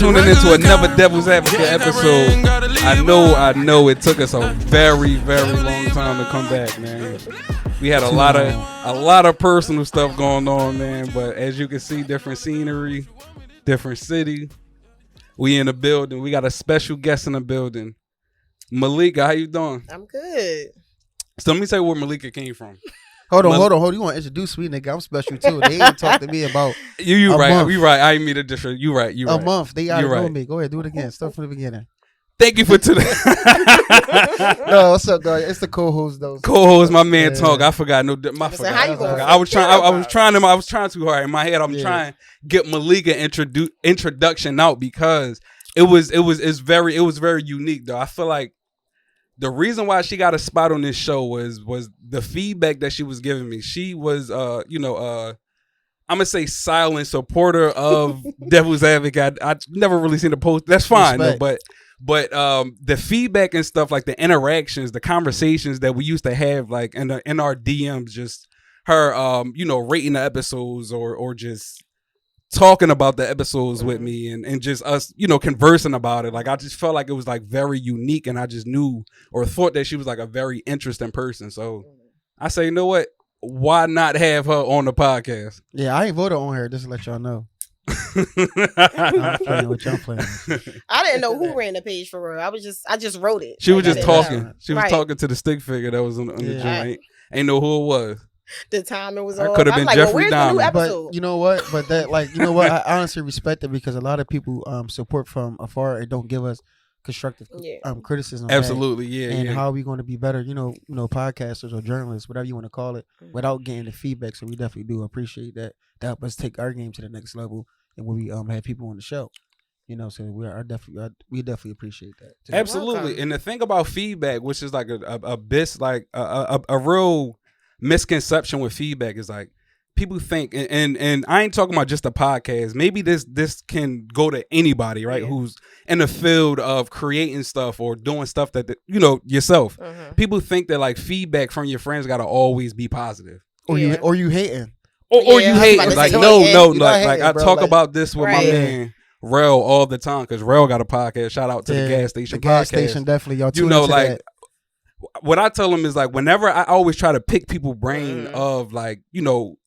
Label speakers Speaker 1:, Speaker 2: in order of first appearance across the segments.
Speaker 1: tuning into another Devil's Advocate episode. I know it took us a very, very long time to come back, man. We had a lot of personal stuff going on, man. But as you can see, different scenery, different city. We in the building. We got a special guest in the building. Malika, how you doing?
Speaker 2: I'm good.
Speaker 1: So let me tell you where Malika came from.
Speaker 3: Hold on. You want to introduce me, nigga? I'm special too. They ain't talk to me about
Speaker 1: you right. Month. You right. I ain't mean to distract. You right.
Speaker 3: A month. They already know me. Go ahead, do it again. Start from the beginning.
Speaker 1: Thank you for today.
Speaker 3: No, what's up, guys? It's the co-host though.
Speaker 1: Co-host, my man Talk. I forgot. I was trying too hard in my head. I'm trying to get Malika introduction out because it was very unique though. I feel like the reason why she got a spot on this show was the feedback that she was giving me. She was, I'm gonna say silent supporter of Devil's Advocate. I never really seen the post. That's fine, though, but the feedback and stuff, like the interactions, the conversations that we used to have, like in our DMs, just her, rating the episodes or just talking about the episodes with me and just us, conversing about it. Like, I just felt like it was like very unique, and I just knew or thought that she was like a very interesting person. So I say, you know what? Why not have her on the podcast?
Speaker 3: Yeah, I ain't voted on her, just to let y'all know. I'm playing with y'all playing.
Speaker 2: I didn't know who ran the page for real. I just wrote it.
Speaker 1: She was just talking. She was talking to the stick figure that was on the joint. Ain't know who it was.
Speaker 2: The timing was
Speaker 1: I
Speaker 2: off.
Speaker 1: could have been
Speaker 2: like,
Speaker 1: Jeffrey
Speaker 2: Dahmer.
Speaker 3: But you know what? I honestly respect it because a lot of people support from afar and don't give us constructive criticism.
Speaker 1: Absolutely,
Speaker 3: and how are we going to be better, podcasters or journalists, whatever you want to call it, without getting the feedback. So we definitely do appreciate that. That help us take our game to the next level, and when we have people on the show. So we definitely appreciate that too.
Speaker 1: Absolutely. And the thing about feedback, which is like a real misconception with feedback, is like people think, and I ain't talking about just a podcast. Maybe this can go to anybody, right? Who's in the field of creating stuff or doing stuff that yourself. People think that like feedback from your friends got to always be positive,
Speaker 3: or you hating,
Speaker 1: or you hating. Like no, like I talk
Speaker 3: like,
Speaker 1: about this with my man Rel all the time because Rel got a podcast. Shout out to the gas station.
Speaker 3: The gas station, definitely. Y'all tune into
Speaker 1: like.
Speaker 3: That.
Speaker 1: What I tell them is like whenever I always try to pick people's brain of like, the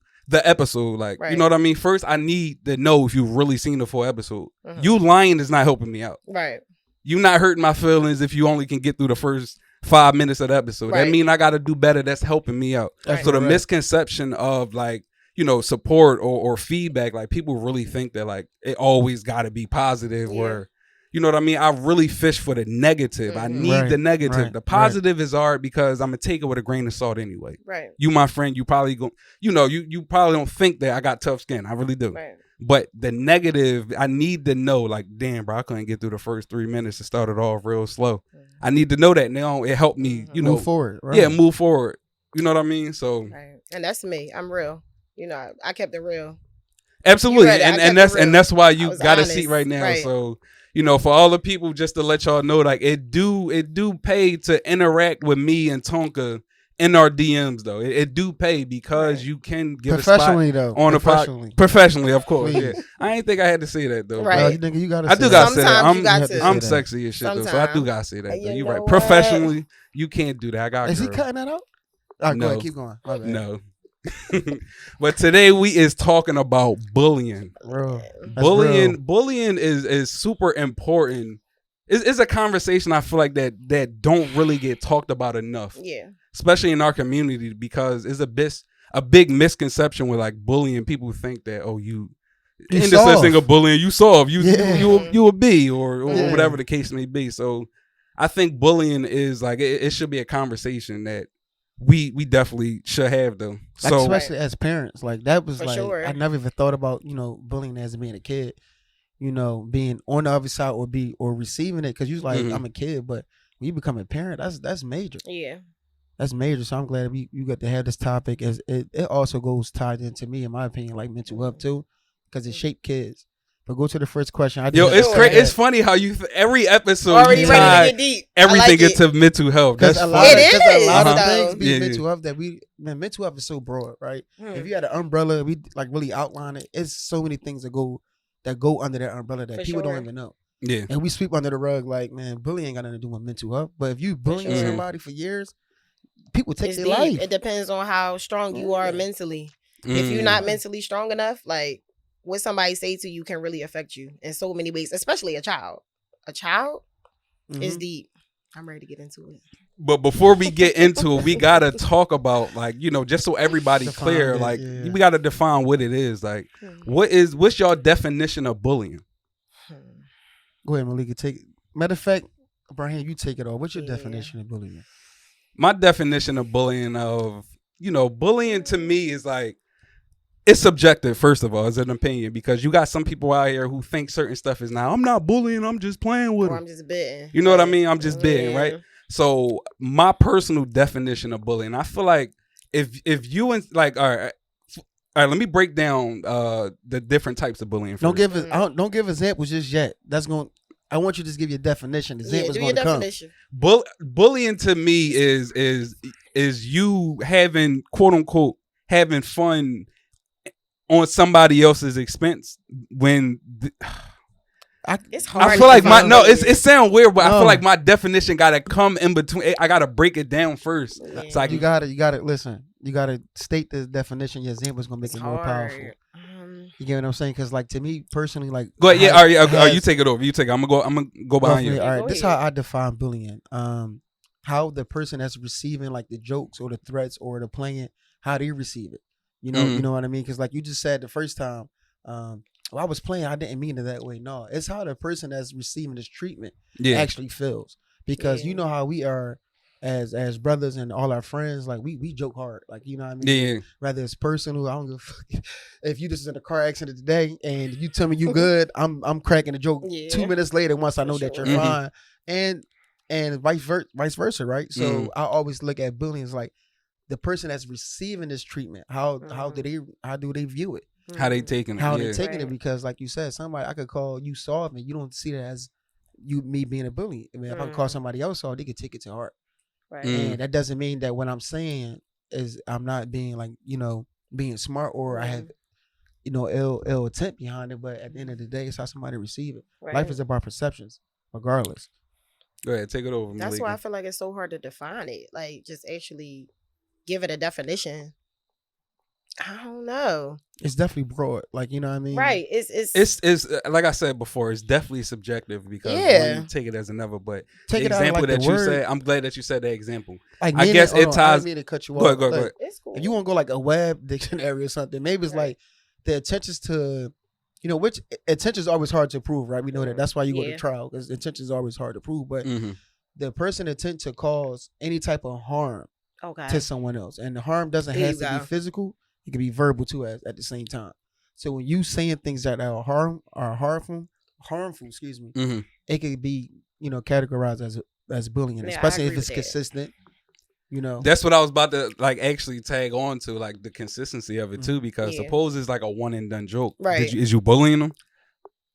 Speaker 1: episode, like, you know what I mean? First, I need to know if you've really seen the full episode. You lying is not helping me out.
Speaker 2: Right.
Speaker 1: You not hurting my feelings if you only can get through the first 5 minutes of the episode. That mean I got to do better. That's helping me out. So the misconception of like, support or feedback, like people really think that like it always got to be positive or, you know what I mean? I really fish for the negative. I need the negative. The positive is art because I'm gonna take it with a grain of salt anyway.
Speaker 2: Right.
Speaker 1: You, my friend, you probably go. You probably don't think that I got tough skin. I really do.
Speaker 2: Right.
Speaker 1: But the negative, I need to know. Like, damn, bro, I couldn't get through the first 3 minutes. It started off real slow. I need to know that now. It helped me.
Speaker 3: Move forward. Right.
Speaker 1: Yeah, move forward. You know what I mean? So.
Speaker 2: Right. And that's me. I'm real. I kept it real.
Speaker 1: Absolutely, and that's why you got a seat right now. Right. So. For all the people, just to let y'all know, like it do pay to interact with me and Tonka in our DMs though. It do pay because you can give
Speaker 3: professionally
Speaker 1: a spot
Speaker 3: though.
Speaker 1: On professionally, of course. Yeah. I ain't think I had to say that though.
Speaker 2: Right.
Speaker 3: You gotta
Speaker 1: I do gotta say that. I'm
Speaker 2: say
Speaker 1: sexy as shit though, so I do gotta say that. You're right.
Speaker 2: What?
Speaker 1: Professionally, you can't do that. I got.
Speaker 3: Is he cutting that out? All right,
Speaker 1: no.
Speaker 3: Go ahead, keep going. My bad.
Speaker 1: No. But today we is talking about bullying. Bullying is super important. It's a conversation I feel like that don't really get talked about enough.
Speaker 2: Yeah.
Speaker 1: Especially in our community because it's a big misconception with like bullying. People think that you in the sense of bullying you soft, you a B or whatever the case may be. So I think bullying is like it should be a conversation that we definitely should have though.
Speaker 3: Like, so especially as parents, like that was like
Speaker 2: sure.
Speaker 3: I never even thought about bullying as being a kid, being on the other side or receiving it because you was like I'm a kid, but when you become a parent, that's major.
Speaker 2: Yeah,
Speaker 3: that's major. So I'm glad you got to have this topic as it also goes tied into me in my opinion like mental health too because it shaped kids. But go to the first question.
Speaker 1: It's funny how every episode
Speaker 2: already
Speaker 1: you tie everything into mental health. That's
Speaker 3: a
Speaker 1: funny.
Speaker 3: A lot of things be mental health that mental health is so broad, right? If you had an umbrella, we like really outline it. It's so many things that go that go under that umbrella that
Speaker 2: For
Speaker 3: people
Speaker 2: sure.
Speaker 3: don't even know.
Speaker 1: Yeah.
Speaker 3: And we sweep under the rug like, man, bullying ain't got nothing to do with mental health. But if you bullying
Speaker 2: sure.
Speaker 3: somebody for years, people take
Speaker 2: It's
Speaker 3: their
Speaker 2: deep.
Speaker 3: life.
Speaker 2: It depends on how strong you are mentally. If you're not mentally strong enough, like what somebody say to you can really affect you in so many ways, especially a child. A child is deep. I'm ready to get into it.
Speaker 1: But before we get into it, we gotta talk about, like, you know, just so everybody clear, like, we gotta define what it is. Like, what's your definition of bullying?
Speaker 3: Go ahead, Malika. Take it. Matter of fact, Brahim, you take it off. What's your definition of bullying?
Speaker 1: My definition of bullying bullying to me is like, it's subjective, first of all, as an opinion, because you got some people out here who think certain stuff is now, I'm not bullying, I'm just playing with them.
Speaker 2: I'm just bidding.
Speaker 1: You know what I mean? I'm just bidding, right? So my personal definition of bullying, I feel like if you like, all right, let me break down the different types of bullying.
Speaker 3: Don't give examples just yet. I want you to just give your definition. Examples going to come.
Speaker 1: Bullying to me is you having, quote unquote, having fun on somebody else's expense when.
Speaker 2: It's hard.
Speaker 1: I feel like it sounds weird, but I feel like my definition gotta come in between. I gotta break it down first.
Speaker 2: Yeah.
Speaker 1: So
Speaker 3: you gotta listen. You gotta state the definition. Your example is gonna make it more powerful. You get what I'm saying? Because like to me personally, like
Speaker 1: go ahead. Yeah, you take it over. You take it. I'm gonna go behind you.
Speaker 3: All right, this is how I define bullying. How the person that's receiving like the jokes or the threats or the playing, how they receive it. You know what I mean? Because like you just said the first time, well, I was playing, I didn't mean it that way. No, it's how the person that's receiving this treatment actually feels. Because you know how we are as brothers and all our friends, like we joke hard. Like, you know what I mean? Yeah. Whether it's personal, I don't give a fuck. If you just in a car accident today and you tell me you good, I'm cracking a joke 2 minutes later once I know that you're fine. And vice versa, right? So I always look at bullying as like the person that's receiving this treatment, how do they view it?
Speaker 1: How they taking it?
Speaker 3: How they taking it? Because like you said, somebody I could call you soft and you don't see that as me being a bully. I mean, if I call somebody else soft, they could take it to heart. Right. And that doesn't mean that what I'm saying is I'm not being like, being smart or I have, ill intent behind it. But at the end of the day, it's how somebody receive it. Right. Life is about perceptions, regardless.
Speaker 1: Go ahead, take it over.
Speaker 2: That's why I feel like it's so hard to define it. Like, just actually give it a definition. I don't know.
Speaker 3: It's definitely broad, like, you know what I mean?
Speaker 2: Right.
Speaker 1: It's like I said before, it's definitely subjective because you take it as another. But the example like that you said, I'm glad that you said that example.
Speaker 3: Like,
Speaker 1: I guess it ties.
Speaker 3: I didn't mean to cut you off.
Speaker 1: Go ahead.
Speaker 2: It's cool.
Speaker 3: If you want to go like a web dictionary or something, maybe it's like the intentions to, which intention is always hard to prove, right? We know that. That's why you go to trial, because intention is always hard to prove. But the person intent to cause any type of harm to someone else, and the harm doesn't have to be physical. It can be verbal too at the same time. So when you saying things that are harmful, it could be, categorized as bullying, especially if it's consistent.
Speaker 1: That's what I was about to like actually tag on to, like the consistency of it too, because suppose it's like a one and done joke.
Speaker 2: Right.
Speaker 1: Is you bullying them?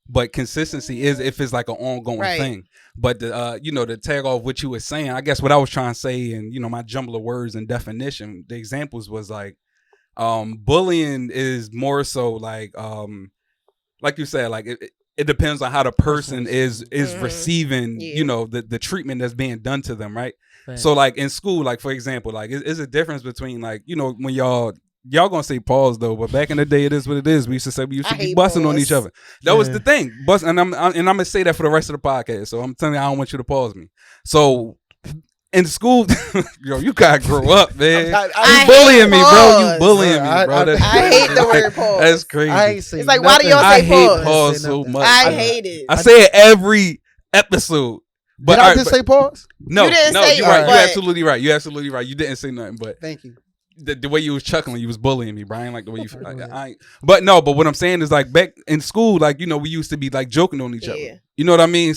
Speaker 1: But consistency is if it's like an ongoing thing. But the tag off what you were saying, I guess what I was trying to say, and my jumble of words and definition, the examples was like, bullying is more so like you said, like it depends on how the person is receiving, the treatment that's being done to them, right? So like in school, like for example, like it's a difference between like, when y'all gonna say pause though, but back in the day it is what it is. We used to say we used to be busting on each other. That was the thing. And I'm gonna say that for the rest of the podcast. So I'm telling you, I don't want you to pause me. So in school, you gotta grow up, man. You bullying me, bro. You bullying me, bro.
Speaker 2: I hate the word pause.
Speaker 1: That's crazy.
Speaker 2: It's like, why do y'all say pause?
Speaker 1: I hate pause so much.
Speaker 2: I hate it.
Speaker 1: I say it every episode. But
Speaker 3: did I just say pause?
Speaker 1: No,
Speaker 2: you didn't say
Speaker 1: you're right. You're absolutely right. You're absolutely right. You didn't say nothing, but
Speaker 3: thank you.
Speaker 1: The way you was chuckling, you was bullying me, Brian. Like the way you, but what I'm saying is like back in school, like we used to be like joking on each other. You know what I mean?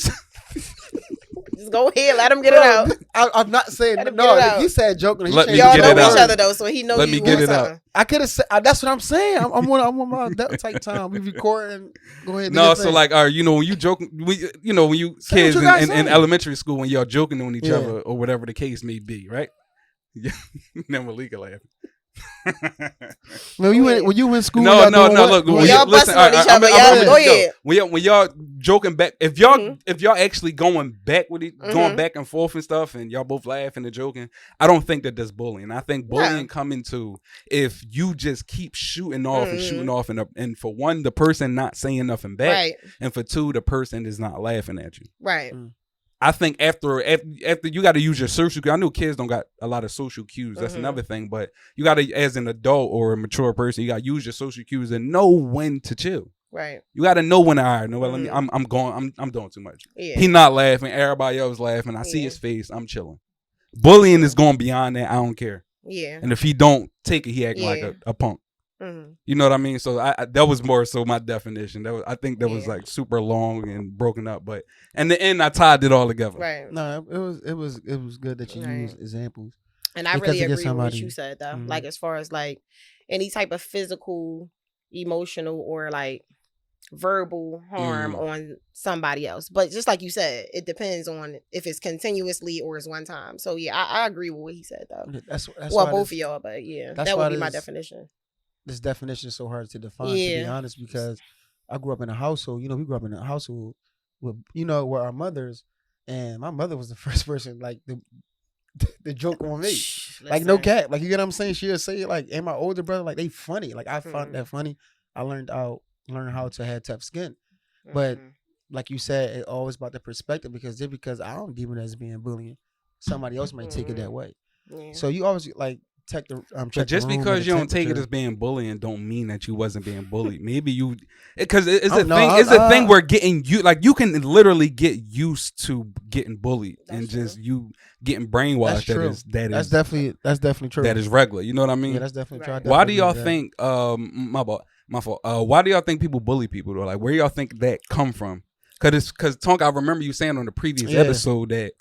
Speaker 2: Just go ahead, let him get it out.
Speaker 3: I'm not saying no. If you said joking,
Speaker 1: y'all
Speaker 2: know each other though, so he knows.
Speaker 1: Let me get it out.
Speaker 3: I could have said. That's what I'm saying. I'm on my adult type time. We recording. Go ahead.
Speaker 1: No, so like, when you joking, when you kids in elementary school, when y'all joking on each other or whatever the case may be, right? Then Malika laughing.
Speaker 3: When you in school,
Speaker 1: no. Look,
Speaker 2: when y'all busting on each other, go ahead.
Speaker 1: When y'all joking back, if y'all actually going back with it, going back and forth and stuff, and y'all both laughing and joking, I don't think that that's bullying. I think bullying come into if you just keep shooting off and shooting off, and for one, the person not saying nothing back, and for two, the person is not laughing at you.
Speaker 2: Right.
Speaker 1: I think after you got to use your social cues. I know kids don't got a lot of social cues. That's another thing. But you got to, as an adult or a mature person, you got to use your social cues and know when to chill.
Speaker 2: Right.
Speaker 1: You got to know when to I'm doing too much.
Speaker 2: Yeah.
Speaker 1: He not laughing. Everybody else laughing. I see his face. I'm chilling. Bullying is going beyond that. I don't care.
Speaker 2: Yeah.
Speaker 1: And if he don't take it, he acting like a punk. You know what I mean? So that was more so my definition. I think that was like super long and broken up, but in the end I tied it all together.
Speaker 2: Right.
Speaker 3: No, it was good that you used examples.
Speaker 2: And I really agree with what you said though. Like as far as like any type of physical, emotional, or like verbal harm on somebody else. But just like you said, it depends on if it's continuously or it's one time. So yeah, I agree with what he said though. That's well, both of y'all, but yeah, that would be my definition.
Speaker 3: This definition is so hard to define, to be honest, because I grew up in a household. We grew up in a household with, where our mothers, and my mother was the first person like the joke on me.
Speaker 2: Listen.
Speaker 3: Like no cap, like you get what I'm saying. She'll say like, and my older brother, like they funny. Like I found that funny. I learned how to have tough skin, but like you said, it's always about the perspective because I don't deem it as being bullying. Somebody else might take it that way. Yeah. So you always like.
Speaker 1: But just because you don't take it as being bullying don't mean that you wasn't being bullied. Maybe you, because it's a thing where getting you, like you can literally get used to getting bullied and true. Just you getting brainwashed. That's definitely true. That is regular. You know what I mean?
Speaker 3: Yeah, that's definitely true.
Speaker 1: Why do y'all think? My fault. Why do y'all think people bully people though? Like where y'all think that come from? Because Tonk, I remember you saying on the previous episode that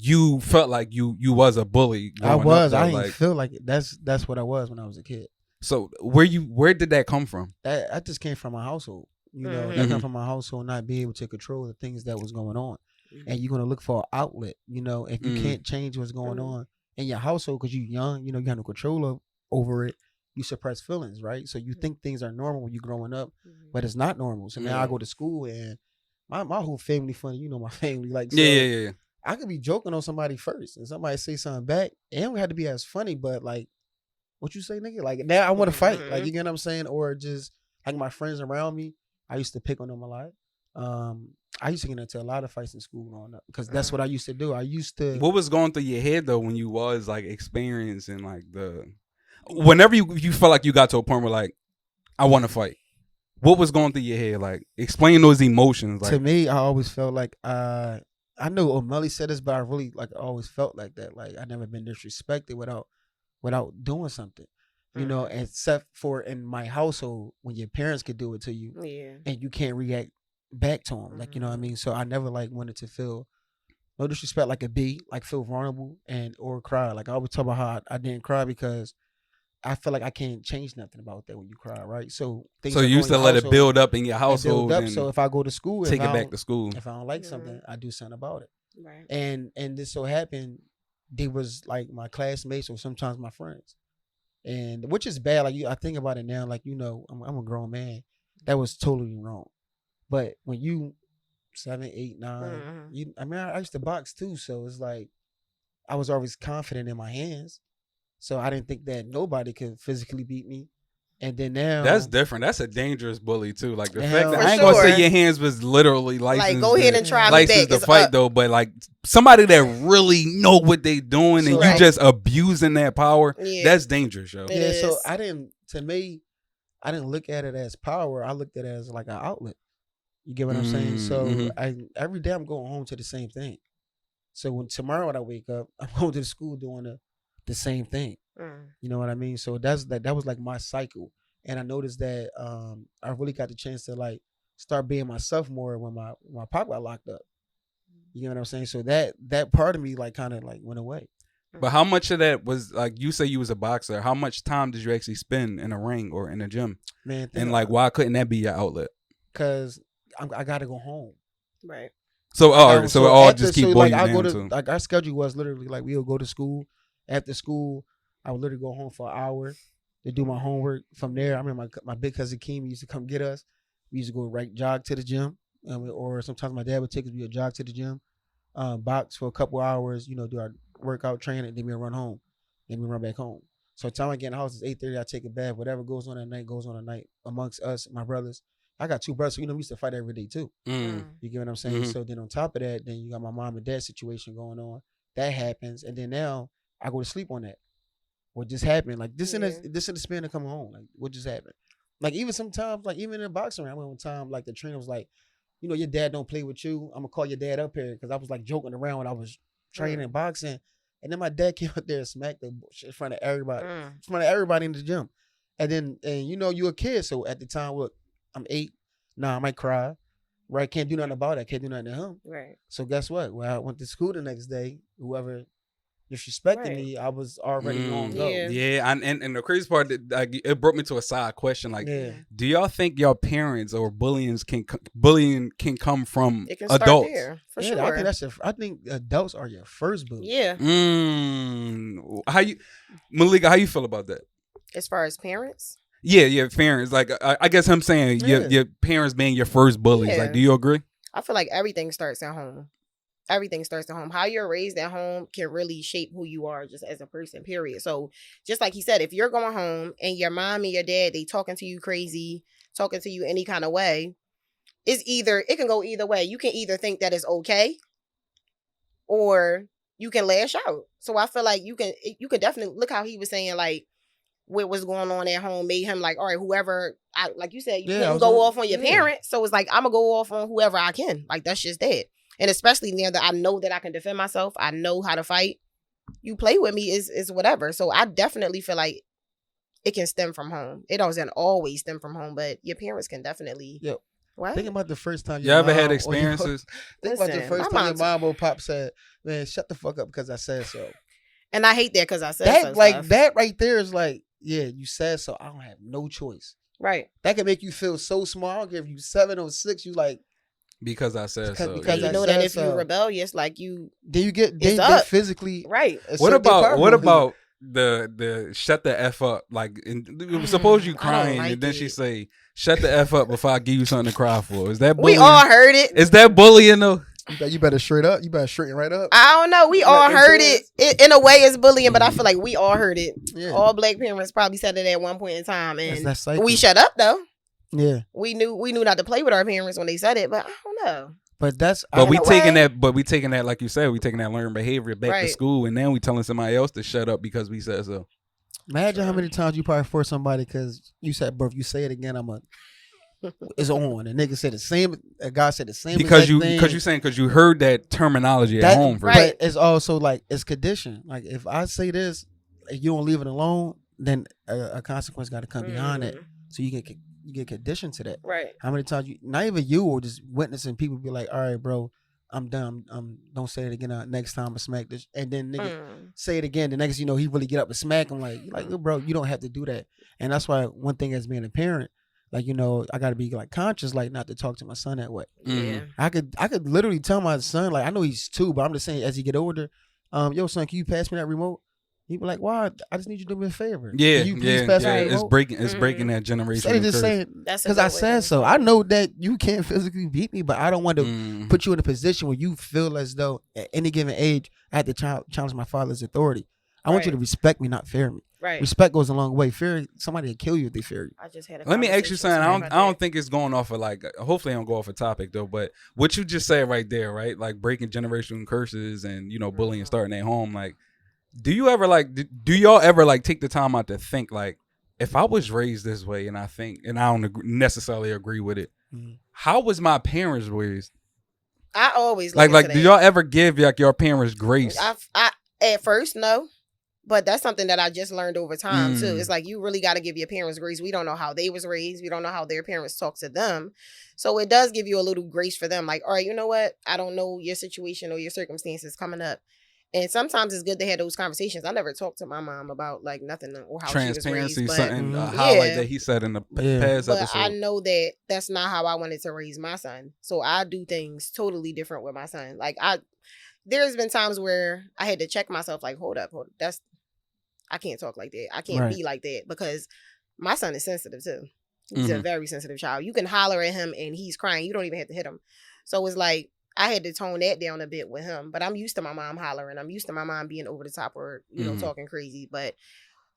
Speaker 1: you felt like you was a bully.
Speaker 3: I was. I didn't feel like it. That's what I was when I was a kid.
Speaker 1: So where did that come from?
Speaker 3: That just came from my household. That came from my household not being able to control the things that was going on, and you're gonna look for an outlet. If you can't change what's going on in your household because you're young, you have no control over it. You suppress feelings, right? So you think things are normal when you're growing up, but it's not normal. So now I go to school and my whole family funny. My family like so,
Speaker 1: yeah.
Speaker 3: I could be joking on somebody first and somebody say something back. It don't have to be as funny, but like, what you say, nigga? Like now I want to fight. Like, you get what I'm saying? Or just like my friends around me, I used to pick on them a lot. I used to get into a lot of fights in school growing up because that's what I used to do. What
Speaker 1: was going through your head though when you was like experiencing like whenever you felt like you got to a point where like, I want to fight. What was going through your head? Like explain those emotions. Like,
Speaker 3: to me, I always felt like, I know O'Malley said this, but I really like always felt like that. Like I never been disrespected without doing something, except for in my household when your parents could do it to you, and you can't react back to them. Like you know what I mean. So I never like wanted to feel no disrespect, like feel vulnerable or cry. Like I always talk about how I didn't cry because I feel like I can't change nothing about that when you cry, right? So you used to
Speaker 1: let it build up in your household.
Speaker 3: So if I go to school,
Speaker 1: take it back to school.
Speaker 3: If I don't like something, I do something about it.
Speaker 2: Right.
Speaker 3: And this so happened, they was like my classmates or sometimes my friends, and which is bad. Like I think about it now, like I'm a grown man. That was totally wrong. But when you 7, 8, 9, I used to box too, so it's like I was always confident in my hands. So I didn't think that nobody could physically beat me. And then now
Speaker 1: that's different. That's a dangerous bully too. Like the fact that I ain't gonna say your hands was literally licensed.
Speaker 2: Like go ahead and try
Speaker 1: licensed to fight though, but like somebody that really know what they doing and you just abusing that power, that's dangerous, yo.
Speaker 3: Yeah, so I didn't look at it as power. I looked at it as like an outlet. You get what I'm saying? So every day I'm going home to the same thing. So tomorrow when I wake up, I'm going to the school doing the same thing. You know what I mean? So that was like my cycle. And I noticed that I really got the chance to like start being myself more when my pop got locked up. You know what I'm saying? So that part of me like kind of like went away.
Speaker 1: But how much of that was like, you say you was a boxer, how much time did you actually spend in a ring or in a gym?
Speaker 3: Man,
Speaker 1: and like why couldn't that be your outlet?
Speaker 3: Because I got to go home.
Speaker 2: Right.
Speaker 1: So it all just keep boiling down to
Speaker 3: like our schedule was literally like we would go to school. After school, I would literally go home for an hour, to do my homework. From there, I remember my big cousin Keem used to come get us. We used to go jog to the gym, or sometimes my dad would take us. We would jog to the gym, box for a couple hours, do our workout training, then we run home, then we run back home. So time I get in the house is 8:30. I take a bath. Whatever goes on at night goes on at night amongst us, my brothers. I got 2 brothers, so we used to fight every day too. You get what I'm saying? So then on top of that, then you got my mom and dad situation going on. That happens, and then now I go to sleep on that. What just happened? Like this in the span of coming home. Like what just happened? Like even sometimes, like even in the boxing ring, I remember one time, like the trainer was like, your dad don't play with you. I'm gonna call your dad up here because I was like joking around when I was training boxing, and then my dad came up there and smacked the shit in front of everybody in the gym, and then you a kid, so at the time, look, I'm 8. Nah, I might cry. Right, can't do nothing about it. I can't do nothing to him. Right. So guess what? When I went to school the next day, whoever disrespecting me, I was already on go.
Speaker 1: Yeah, and the crazy part, it brought me to a side question. Like, do y'all think your parents or bullying can come from
Speaker 2: it can
Speaker 1: adults?
Speaker 2: Start there, for sure.
Speaker 3: I think adults are your first bully.
Speaker 2: Yeah.
Speaker 1: Malika, how you feel about that?
Speaker 2: As far as parents?
Speaker 1: Yeah, parents. Like, I guess I'm saying your parents being your first bullies. Yeah. Like, do you agree?
Speaker 2: I feel like everything starts at home. Everything starts at home. How you're raised at home can really shape who you are just as a person, period. So just like he said, if you're going home and your mom and your dad, they talking to you crazy, talking to you any kind of way, it can go either way. You can either think that it's okay or you can lash out. So I feel like you can definitely look how he was saying, like, what was going on at home made him like, all right, whoever, like you said, you couldn't go off on your parents. So it's like, I'm going to go off on whoever I can. Like, that's just that. And especially now that I know that I can defend myself, I know how to fight. You play with me is whatever. So I definitely feel like it can stem from home. It doesn't always stem from home, but your parents can definitely.
Speaker 3: Yep. What? Think about the first time
Speaker 1: you ever had experiences.
Speaker 3: Think about the first time your mom or pop said, "Man, shut the fuck up because I said so."
Speaker 2: And I hate that because I said so.
Speaker 3: Like that right there is like, yeah, you said so. I don't have no choice.
Speaker 2: Right.
Speaker 3: That can make you feel so small. I don't care if you 7 or 6. You like.
Speaker 1: Because I said so.
Speaker 2: Because you know that if you're rebellious, like you,
Speaker 3: then you get they physically
Speaker 2: right.
Speaker 1: What about the shut the F up? Like, suppose you crying and then she say, "Shut the F up before I give you something to cry for." Is that bullying?
Speaker 2: We all heard it.
Speaker 1: Is that bullying though?
Speaker 3: You better straight up. You better straighten right up.
Speaker 2: I don't know. We all heard it. In a way, it's bullying, but I feel like we all heard it. Yeah. All black parents probably said it at one point in time, and we shut up though.
Speaker 3: Yeah,
Speaker 2: we knew not to play with our parents when they said it, but I don't know.
Speaker 3: But
Speaker 1: we taking that, like you said, we taking that learned behavior back to school, and then we telling somebody else to shut up because we said so.
Speaker 3: Imagine how many times you probably force somebody because you said, "Bro, if you say it again, it's on." And nigga said the same. A guy said the same.
Speaker 1: Because you heard that terminology at home.
Speaker 3: But it's also like it's conditioned. Like if I say this, and you don't leave it alone, then a consequence got to come behind it. So you get conditioned to that.
Speaker 2: Right.
Speaker 3: How many times not even you or just witnessing people be like, all right, bro, I'm done. Don't say it again. Next time I smack this. And then nigga say it again. The next, he really get up and smack him like, bro, you don't have to do that. And that's why one thing as being a parent, like, I got to be like conscious, like not to talk to my son that way.
Speaker 2: Yeah.
Speaker 3: I could literally tell my son, like, I know he's 2, but I'm just saying as he get older, yo son, can you pass me that remote? He be like, "Why? I just need you to do me a favor.
Speaker 1: Yeah,
Speaker 3: can you please pass me that remote?"
Speaker 1: It's breaking that generation.
Speaker 3: Instead of just saying, because I said so. I know that you can't physically beat me, but I don't want to put you in a position where you feel as though at any given age I have to challenge my father's authority. I want you to respect me, not fear me.
Speaker 2: Right.
Speaker 3: Respect goes a long way. Fear, somebody will kill you if they fear you.
Speaker 2: I just had
Speaker 1: Let me ask you something. I don't think it's going off of like. Hopefully, I don't go off a topic though. But what you just said right there, right? Like breaking generational curses and bullying starting at home, like. Do y'all ever take the time out to think like, if I was raised this way and I don't necessarily agree with it, how was my parents raised?
Speaker 2: I always
Speaker 1: like do y'all ever give your parents grace?
Speaker 2: I at first no, but that's something that I just learned over time too. It's like you really got to give your parents grace. We don't know how they was raised. We don't know how their parents talk to them, so it does give you a little grace for them. Like, all right, you know what? I don't know your situation or your circumstances coming up. And sometimes it's good to have those conversations. I never talked to my mom about like nothing or how she was raised.
Speaker 1: Transparency, something highlight that he said in the past episode.
Speaker 2: But I know that that's not how I wanted to raise my son. So I do things totally different with my son. Like there's been times where I had to check myself. Like, hold up, that's I can't talk like that. I can't be like that because my son is sensitive too. He's a very sensitive child. You can holler at him and he's crying. You don't even have to hit him. So it's like I had to tone that down a bit with him. But I'm used to my mom hollering. I'm used to my mom being over the top or, you know, talking crazy. But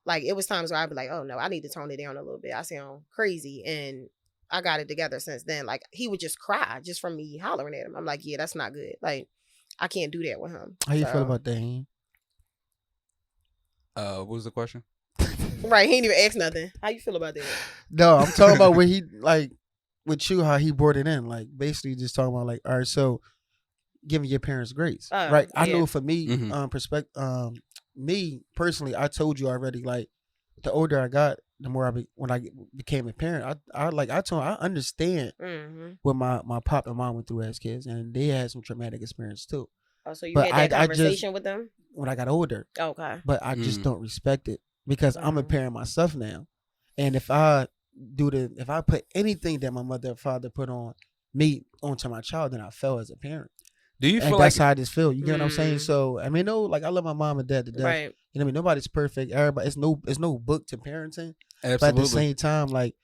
Speaker 2: like it was times where I'd be like, oh no, I need to tone it down a little bit. I sound crazy. And I got it together since then. Like he would just cry just from me hollering at him. I'm like, yeah, that's not good. Like I can't do that with him.
Speaker 3: How you feel about that, Ian?
Speaker 1: What was the question?
Speaker 2: Right, he ain't even asked nothing. How you feel about that?
Speaker 3: No, I'm talking about when he like with you, how he brought it in. Like basically just talking about like, all right, so giving your parents grace. Right. I know for me, me personally, I told you already, like the older I got, the more when I became a parent, I told him I understand what my pop and mom went through as kids, and they had some traumatic experience too.
Speaker 2: Oh, so you had that conversation with them?
Speaker 3: When I got older.
Speaker 2: Okay.
Speaker 3: But I just don't respect it because I'm a parent myself now. And if I put anything that my mother or father put on me onto my child, then I fail as a parent.
Speaker 1: Do you feel
Speaker 3: that's
Speaker 1: like
Speaker 3: how I just feel? You get what I'm saying? So I mean, no, like I love my mom and dad to death.
Speaker 2: Right.
Speaker 3: You know what I mean? Nobody's perfect. Everybody, it's no book to parenting.
Speaker 1: Absolutely.
Speaker 3: But at the same time, like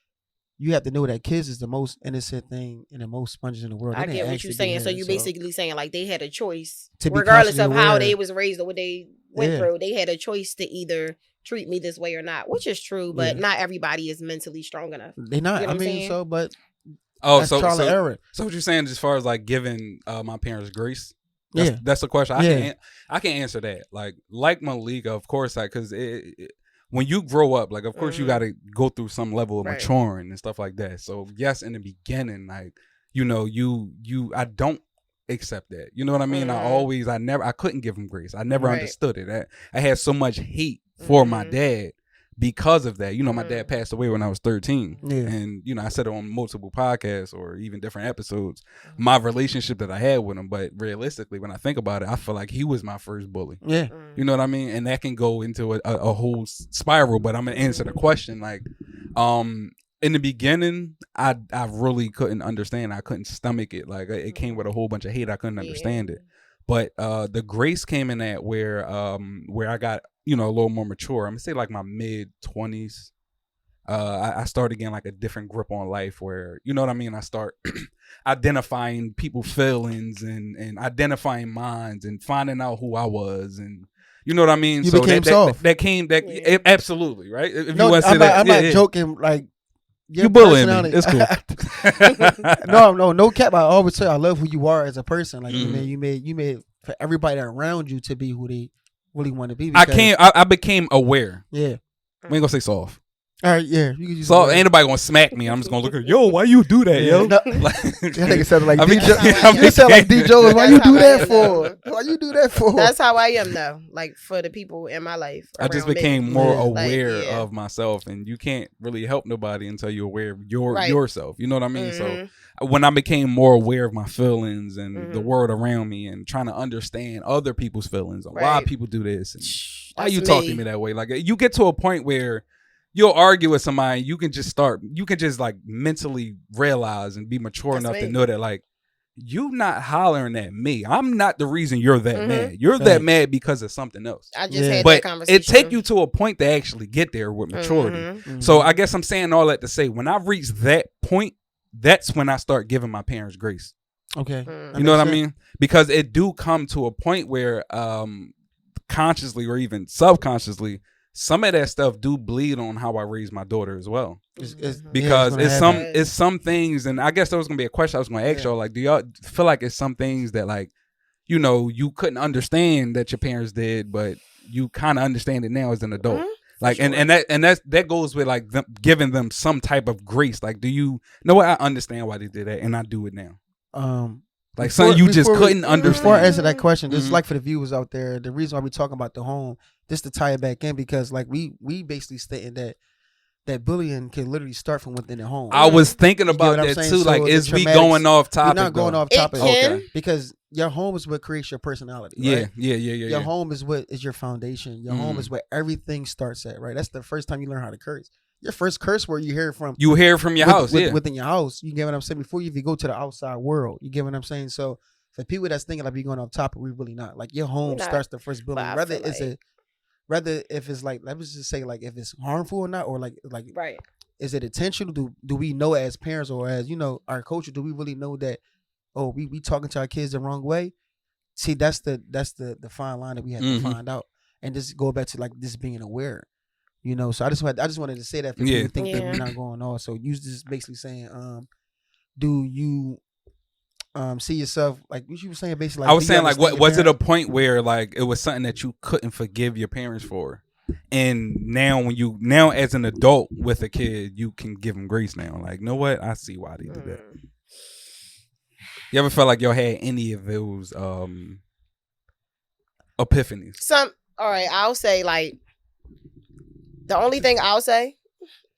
Speaker 3: you have to know that kids is the most innocent thing and the most sponges in the world.
Speaker 2: I get what you're saying. So you basically saying like they had a choice, regardless of how they was raised or what they went through. They had a choice to either treat me this way or not, which is true. But not everybody is mentally strong enough.
Speaker 3: They're not.
Speaker 2: You know
Speaker 3: I mean, so but
Speaker 1: that's
Speaker 3: trial and error.
Speaker 1: So what you're saying as far as like giving my parents grace? That's the question. I can answer that. Like Malika, of course, because when you grow up, like, of course, you got to go through some level of maturing and stuff like that. So, yes, in the beginning, like, you know, I don't accept that. You know what I mean? I couldn't give him grace. I never understood it. I had so much hate for my dad because of that. You know, my dad passed away when I was 13. Yeah. And, you know, I said it on multiple podcasts or even different episodes, my relationship that I had with him. But realistically, when I think about it, I feel like he was my first bully. Yeah. You know what I mean? And that can go into a whole spiral. But I'm going to answer the question. Like, in the beginning, I really couldn't understand. I couldn't stomach it. Like, it came with a whole bunch of hate. I couldn't understand it. But the grace came in that where I got, you know, a little more mature. I'm gonna say like my mid-20s. I started getting like a different grip on life where, you know what I mean? I start identifying people's feelings and identifying minds and finding out who I was, and you know what I mean?
Speaker 3: You became soft.
Speaker 1: Absolutely, right? If
Speaker 3: no,
Speaker 1: you want to say
Speaker 3: I'm not joking. Like,
Speaker 1: you bullying me. It's cool.
Speaker 3: No cap. I always say I love who you are as a person. Like you made for everybody around you to be who they really want to be.
Speaker 1: I became aware. Yeah. We ain't gonna say soft.
Speaker 3: All right, yeah.
Speaker 1: So ain't nobody gonna smack me. I'm just gonna look at why you do that, yo?
Speaker 3: No, that nigga said like DJ. Sound like DJ. Why you do that for? Why you do that for?
Speaker 2: That's how I am though. Like for the people in my life.
Speaker 1: I just became more aware of myself, and you can't really help nobody until you're aware of yourself. You know what I mean? So when I became more aware of my feelings and the world around me, and trying to understand other people's feelings and why people do this, and why you talk to me that way, like you get to a point where you'll argue with somebody, you can just like mentally realize and be mature enough to know that like you not hollering at me. I'm not the reason you're that mad. You're that mad because of something else.
Speaker 2: I just had that conversation.
Speaker 1: It take you to a point to actually get there with maturity. So I guess I'm saying all that to say when I reach that point, that's when I start giving my parents grace.
Speaker 3: Okay.
Speaker 1: You know what I mean? Because it do come to a point where consciously or even subconsciously, some of that stuff do bleed on how I raise my daughter as well. Because it's some things, and I guess there was gonna be a question I was gonna ask y'all. Like, do y'all feel like it's some things that, like, you know, you couldn't understand that your parents did, but you kind of understand it now as an adult? Like, and that goes with like giving them some type of grace. Like, do you know what? I understand why they did that, and I do it now. Like something you just couldn't understand.
Speaker 3: Before I answer that question, just like for the viewers out there, the reason why we talking about the home, just to tie it back in, because like we basically stating that bullying can literally start from within the home.
Speaker 1: I was thinking about that too. So like, is we going off topic?
Speaker 3: We're not going off topic. Okay. Because your home is what creates your personality. Right?
Speaker 1: Yeah.
Speaker 3: Your home is what is your foundation. Your home is where everything starts at. Right. That's the first time you learn how to curse. Your first curse word you hear from
Speaker 1: your house,
Speaker 3: within your house. You get what I'm saying? Before you even go to the outside world, you get what I'm saying? So for people that's thinking like we going off topic, we really not. Like your home starts the first building, whether it's Whether if it's like, let me just say, like, if it's harmful or not, or like
Speaker 2: right.
Speaker 3: Is it intentional? Do we know as parents or as our culture? Do we really know that? Oh, we talking to our kids the wrong way. See, that's the fine line that we have to find out, and just go back to like this being aware. So I just wanted to say that for people who think that we're not going on. So you just basically saying, do you see yourself like what you were saying? Basically, like,
Speaker 1: I was saying like, what was it a point where like it was something that you couldn't forgive your parents for? And now as an adult with a kid, you can give them grace now. Like, you know what? I see why they did that. You ever felt like y'all had any of those epiphanies?
Speaker 2: All right, I'll say like the only thing I'll say,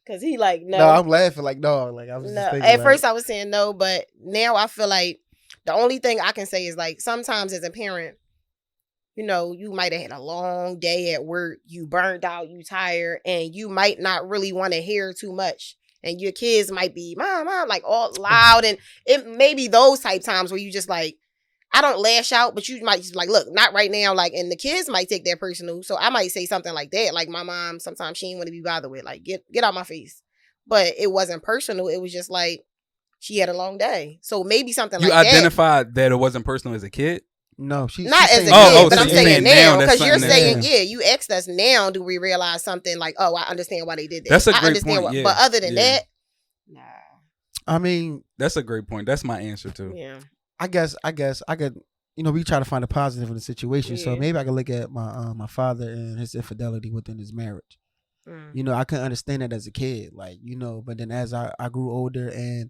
Speaker 2: because he like no.
Speaker 3: No, I'm laughing like no. Like I was
Speaker 2: no.
Speaker 3: Just thinking,
Speaker 2: at first I was saying no, but now I feel like the only thing I can say is like sometimes as a parent, you might have had a long day at work, you burned out, you tired, and you might not really want to hear too much. And your kids might be, mom, like all loud. And it may be those type times where you just like, I don't lash out, but you might just like, look, not right now. Like, and the kids might take that personal. So I might say something like that. Like my mom, sometimes she didn't want to be bothered with, like, get out my face. But it wasn't personal. It was just like, she had a long day. So maybe something like that.
Speaker 1: You identified that it wasn't personal as a kid?
Speaker 3: No, she's
Speaker 2: not as a kid, but I'm saying now because you're saying, you asked us now. Do we realize something like, oh, I understand why they did that?
Speaker 1: That's a great point.
Speaker 2: But other than that, nah.
Speaker 3: I mean,
Speaker 1: that's a great point. That's my answer too.
Speaker 2: Yeah.
Speaker 3: I guess I could. We try to find a positive in the situation. Yeah. So maybe I could look at my father and his infidelity within his marriage. I couldn't understand that as a kid, like But then as I grew older and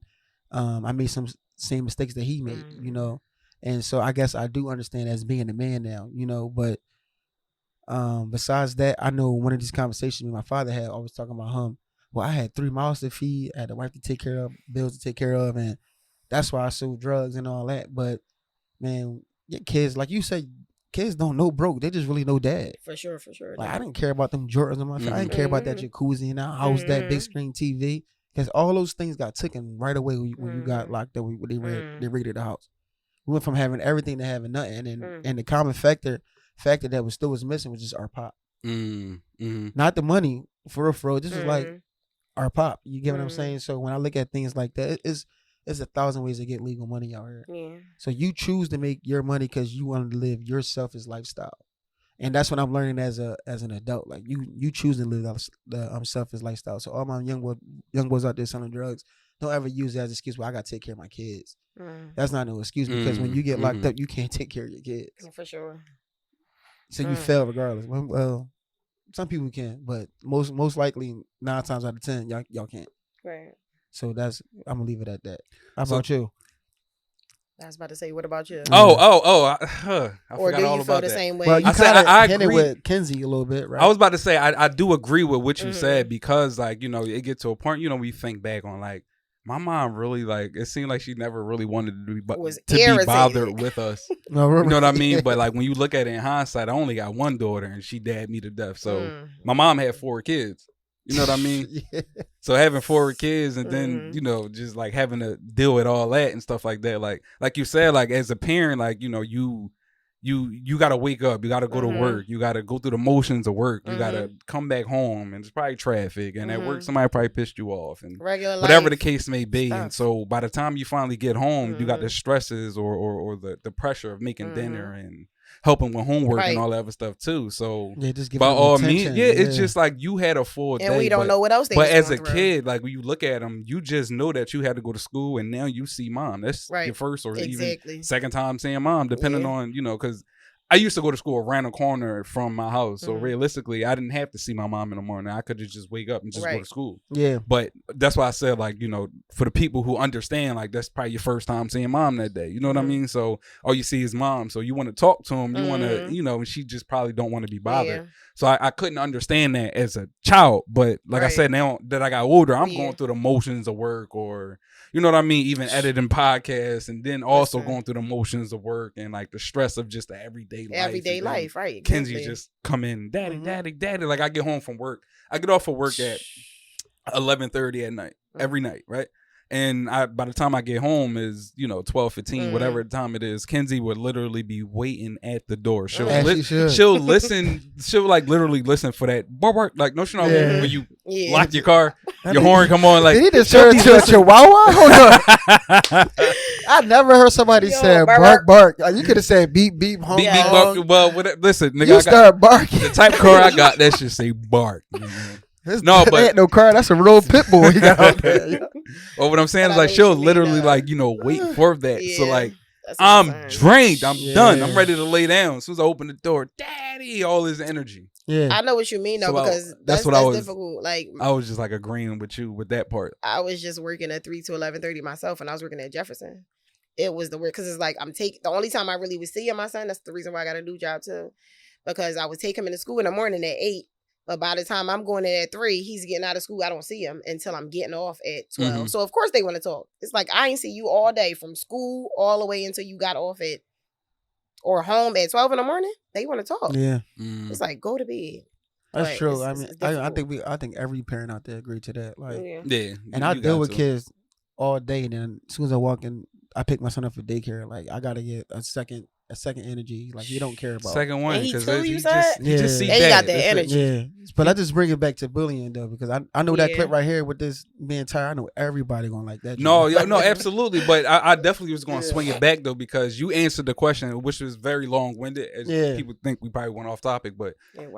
Speaker 3: I made some same mistakes that he made, And so I guess I do understand as being a man now, but besides that, I know one of these conversations my father had always talking about him. Well, I had 3 mouths to feed, I had a wife to take care of, bills to take care of, and that's why I sold drugs and all that. But man, kids, like you said, kids don't know broke. They just really know dad.
Speaker 2: For sure.
Speaker 3: Like I didn't care about them Jordans on my face. I didn't care about that jacuzzi in our house, that big screen TV, because all those things got taken right away when you got locked up. They raided the house. We went from having everything to having nothing, and the common factor that was missing was just our pop. Not the money, for real. This was like our pop. You get what I'm saying? So when I look at things like that, it's 1,000 ways to get legal money out here. Yeah. So you choose to make your money because you want to live your selfish lifestyle, and that's what I'm learning as an adult. Like you choose to live the selfish lifestyle. So all my young boys out there selling drugs, don't ever use it as an excuse. Well, I got to take care of my kids. That's not no excuse because when you get locked up, you can't take care of your kids.
Speaker 2: For sure.
Speaker 3: So you fail regardless. Well, some people can, but most likely 9 times out of 10, y'all can't.
Speaker 2: Right.
Speaker 3: So I'm gonna leave it at that. How about you?
Speaker 2: I was about to say, what about you?
Speaker 1: I
Speaker 2: or
Speaker 1: forgot
Speaker 2: do
Speaker 1: all
Speaker 2: you
Speaker 1: about
Speaker 2: feel the
Speaker 1: that.
Speaker 2: same way?
Speaker 3: Well, you kind of hinted with Kenzie a little bit, right?
Speaker 1: I was about to say I do agree with what you said because like it gets to a point we think back on like my mom really like it seemed like she never really wanted to be bothered with us. No, you know what I mean? But like when you look at it in hindsight, I only got one daughter and she dabbed me to death. So my mom had 4 kids. You know what I mean? Yeah. So having 4 kids and then, just like having to deal with all that and stuff like that. Like you said, like as a parent, like, you got to wake up. You got to go to work. You got to go through the motions of work. You got to come back home and it's probably traffic. And at work, somebody probably pissed you off and
Speaker 2: regular
Speaker 1: whatever
Speaker 2: life
Speaker 1: the case may be. Stuff. And so by the time you finally get home, you got the stresses or the pressure of making dinner and helping with homework and all that other stuff too. So
Speaker 3: just
Speaker 1: by all means, it's just like you had a full day.
Speaker 2: And we don't know what else they
Speaker 1: But as a kid, like when you look at them, you just know that you had to go to school and now you see mom. That's your first or even second time seeing mom, depending on, because I used to go to school around the corner from my house. So realistically, I didn't have to see my mom in the morning. I could just wake up and just go to school.
Speaker 3: Yeah.
Speaker 1: But that's why I said, like, for the people who understand, like, that's probably your first time seeing mom that day. You know what I mean? So all you see is mom. So you want to talk to him. You want to, and she just probably don't want to be bothered. Yeah. So I couldn't understand that as a child. But like I said, now that I got older, I'm going through the motions of work or, you know what I mean? Even editing podcasts and then also going through the motions of work and like the stress of just the everyday life.
Speaker 2: Right.
Speaker 1: Kenzie just come in, daddy. Like I get home from work. I get off of work at 11:30 at night, every night, right? And by the time I get home is 12, 15, whatever time it is. Kenzie would literally be waiting at the door. She'll listen. She'll like literally listen for that bark. Like no, she know when you lock your car, your horn come on. Like
Speaker 3: did he just turn into a chihuahua? Hold on. I never heard somebody say bark. You could have said beep beep honk.
Speaker 1: Beep beep bark. Well, listen, nigga,
Speaker 3: you start barking.
Speaker 1: The type of car I got, that should say bark.
Speaker 3: But ain't no car. That's a real pit bull you got out there.
Speaker 1: Well, what I'm saying is like she'll literally like wait for that. So like I'm drained. I'm done. I'm ready to lay down. As soon as I open the door, daddy, all his energy.
Speaker 2: Yeah, I know what you mean though, because that's difficult. Like
Speaker 1: I was just like agreeing with you with that part.
Speaker 2: I was just working at 3 to 11:30 myself, and I was working at Jefferson. It was the work because it's like the only time I really was seeing my son. That's the reason why I got a new job too, because I would take him into school in the morning at 8. But by the time I'm going in at 3, he's getting out of school. I don't see him until I'm getting off at 12. Mm-hmm. So, of course, they want to talk. It's like, I ain't see you all day from school all the way until you got off or home at 12 in the morning. They want to talk.
Speaker 3: Yeah.
Speaker 2: It's like, go to bed.
Speaker 3: That's true. I mean, I think every parent out there agree to that. Like, yeah. And I deal with kids all day. And then as soon as I walk in, I pick my son up for daycare. Like, I got to get a second energy. Like, you don't care about
Speaker 1: second one because
Speaker 2: you just
Speaker 1: see
Speaker 2: that. He got that energy.
Speaker 3: Yeah, but I just bring it back to bullying though, because I know that clip right here with this being tired. I know everybody gonna like that.
Speaker 1: No, absolutely. But I definitely was gonna swing it back though, because you answered the question, which was very long winded. As people think we probably went off topic, but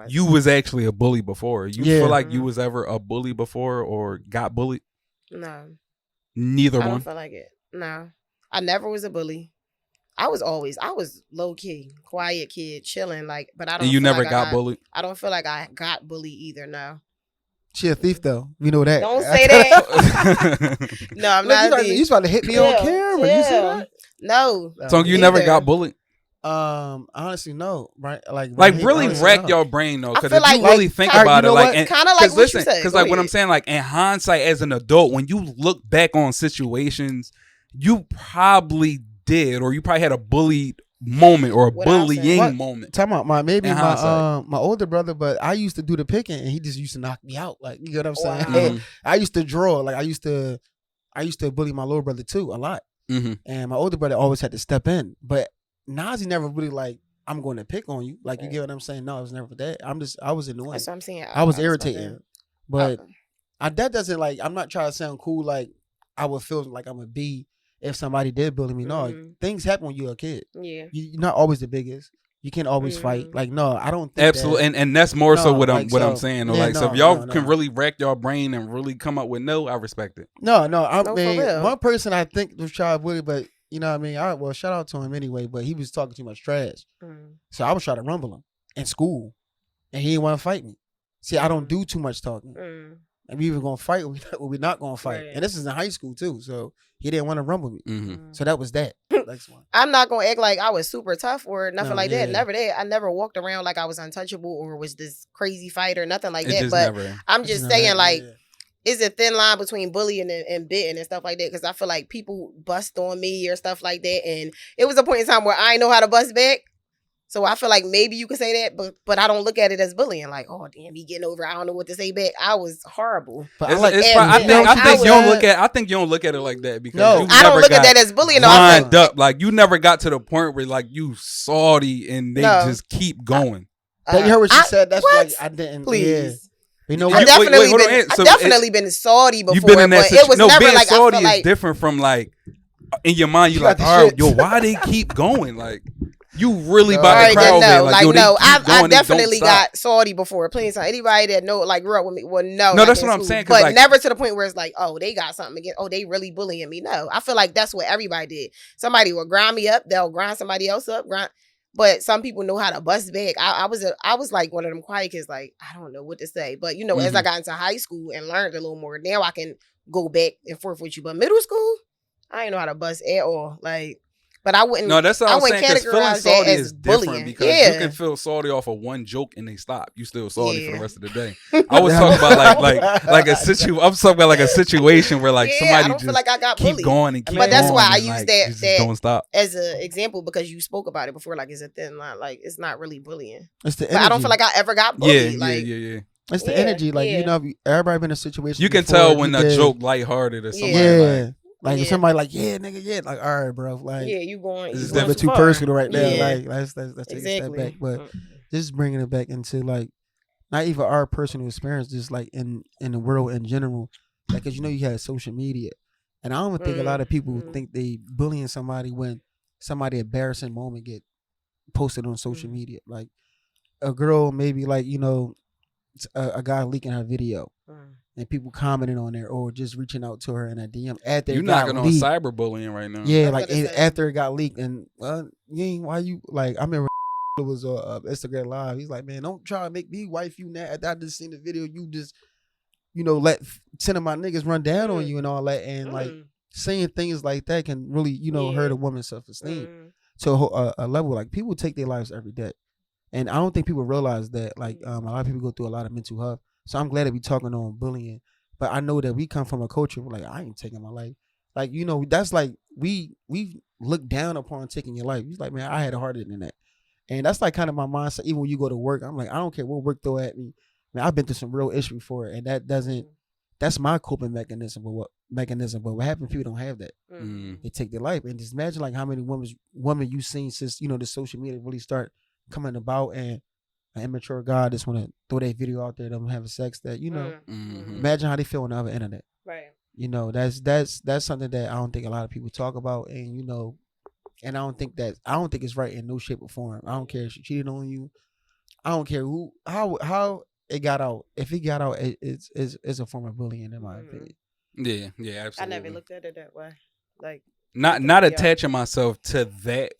Speaker 1: you was actually a bully before. You feel like you was ever a bully before or got bullied?
Speaker 2: No,
Speaker 1: neither one.
Speaker 2: I don't feel like it. No, I never was a bully. I was low key, quiet kid, chilling. Like, but I don't.
Speaker 1: And you never got bullied.
Speaker 2: I don't feel like I got bullied either. No.
Speaker 3: She a thief though. You know that.
Speaker 2: Don't say that. No, I'm not.
Speaker 3: You about to hit me on camera? You say that?
Speaker 2: No.
Speaker 1: So you never got bullied?
Speaker 3: Honestly, no. Right? Like
Speaker 1: really rack your brain though, because if you really think about it, like,
Speaker 2: kind of like what you said.
Speaker 1: Because like what I'm saying, like in hindsight, as an adult, when you look back on situations, you probably did, or you probably had a bullied moment or a bullying moment.
Speaker 3: Talking about my older brother, but I used to do the picking and he just used to knock me out. Like, you know what I'm saying? Mm-hmm. I used to draw. Like I used to bully my little brother too a lot. Mm-hmm. And my older brother always had to step in. But Nazi never really like, I'm going to pick on you. Like, you get what I'm saying? No, it was never that. I was annoying.
Speaker 2: That's what I'm saying.
Speaker 3: I was irritating. But that doesn't, like, I'm not trying to sound cool. Like, I would feel like I'm a B if somebody did bully me. No, things happen when you're a kid. Yeah, you're not always the biggest. You can't always fight. Like, no, I don't think
Speaker 1: absolutely. And that's more so what I'm saying. So if y'all can really rack your brain and really come up with I respect it.
Speaker 3: No, I mean, one person I think was trying to bully, but you know what I mean. Well, shout out to him anyway. But he was talking too much trash, so I was trying to rumble him in school, and he didn't want to fight me. See, I don't do too much talking. And we either gonna fight or we're not gonna fight. Right. And this is in high school too, so he didn't want to rumble me. Mm-hmm. So that was that. Next one.
Speaker 2: I'm not gonna act like I was super tough or nothing like that. Never that. I never walked around like I was untouchable or was this crazy fighter, nothing like that. But I'm just saying, like, it's a thin line between bullying and bitting and stuff like that. Because I feel like people bust on me or stuff like that, and it was a point in time where I didn't know how to bust back. So I feel like maybe you could say that, but I don't look at it as bullying. Like, oh damn, he getting over. I don't know what to say back. I was horrible.
Speaker 1: But I think you don't look at it like that, because
Speaker 2: I don't look at that as bullying.
Speaker 1: Lined up, like you never got to the point where like you salty and they just keep going.
Speaker 3: You heard what she said. That's why I didn't.
Speaker 2: Please.
Speaker 3: Yeah. You know,
Speaker 2: I've definitely been salty before. You've been in that situation. It was never
Speaker 1: being
Speaker 2: like
Speaker 1: salty is different from like in your mind. You like, all right, yo, why they keep going? Like. You really about to cry over it. Like,
Speaker 2: I definitely got salty before. Plenty of time. Anybody that grew up with me, well, no.
Speaker 1: No, that's what I'm saying.
Speaker 2: But like, never to the point where it's like, oh, they got something against. Oh, they really bullying me. No, I feel like that's what everybody did. Somebody will grind me up. They'll grind somebody else up. But some people know how to bust back. I was like one of them quiet kids. Like, I don't know what to say. But as I got into high school and learned a little more, now I can go back and forth with you. But middle school, I didn't know how to bust at all. Like. But I wouldn't.
Speaker 1: No, that's what I'm saying. Because feeling salty is different, because you can feel salty off of one joke and they stop. You still salty for the rest of the day. I was talking about like a situation. I'm talking about like a situation where like somebody I don't feel like I got keep bullied. Going and keep. But that's why I use that don't stop
Speaker 2: as an example, because you spoke about it before. Like, it's a thin line. Like, it's not really bullying.
Speaker 3: It's the.
Speaker 2: But I don't feel like I ever got bullied.
Speaker 3: Yeah. It's the energy. Like, everybody been in a situation.
Speaker 1: You can tell when a joke lighthearted or something.
Speaker 3: Yeah. Like if somebody like, yeah, nigga, yeah, like all right, bro, like
Speaker 2: you going?
Speaker 3: This is a bit too personal right now.
Speaker 2: Yeah.
Speaker 3: Like let's take a step back, but just bringing it back into like not even our personal experience, just like in the world in general. Like, cause you have social media, and I don't even think a lot of people think they bullying somebody when somebody embarrassing moment get posted on social media. Like a girl maybe like a guy leaking her video. And people commenting on there or just reaching out to her in a DM after
Speaker 1: you're knocking on cyberbullying right now.
Speaker 3: Yeah, like after it got leaked, and you ain't why you like. I remember it was Instagram Live. He's like, man, don't try to make me wife you now. After I just seen the video, you just let 10 of my niggas run down on you and all that, and like saying things like that can really hurt a woman's self-esteem to a level. Like people take their lives every day, and I don't think people realize that. Like a lot of people go through a lot of mental health. So I'm glad to be talking on bullying, but I know that we come from a culture where like I ain't taking my life. Like that's like we look down upon taking your life. He's like, man, I had it harder than that, and that's like kind of my mindset. Even when you go to work, I'm like, I don't care what work throw at me. Man, I've been through some real issues before, and that's my coping mechanism. But what happens? People don't have that. They take their life, and just imagine like how many women you've seen since the social media really start coming about and. An immature guy just want to throw that video out there, them having sex. That imagine how they feel on the other end of that.
Speaker 2: Right.
Speaker 3: That's something that I don't think a lot of people talk about, and and I don't think it's right in no shape or form. I don't care if she cheated on you. I don't care how it got out. If it got out, it's a form of bullying in my opinion.
Speaker 1: Yeah, absolutely.
Speaker 2: I never looked at it that way. Like
Speaker 1: not attaching myself to that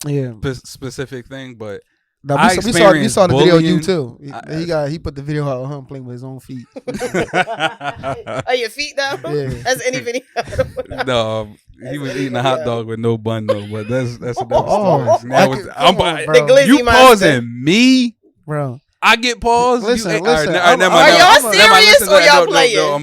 Speaker 1: specific thing, but.
Speaker 3: No, we saw the video on YouTube. He put the video out of him playing with his own feet.
Speaker 2: Are your feet though? Yeah. That's any video.
Speaker 1: No, he was eating a hot dog with no bun though. But that's another story. You pausing me,
Speaker 3: bro?
Speaker 1: I get paused.
Speaker 3: Listen.
Speaker 2: Are y'all serious or y'all playing?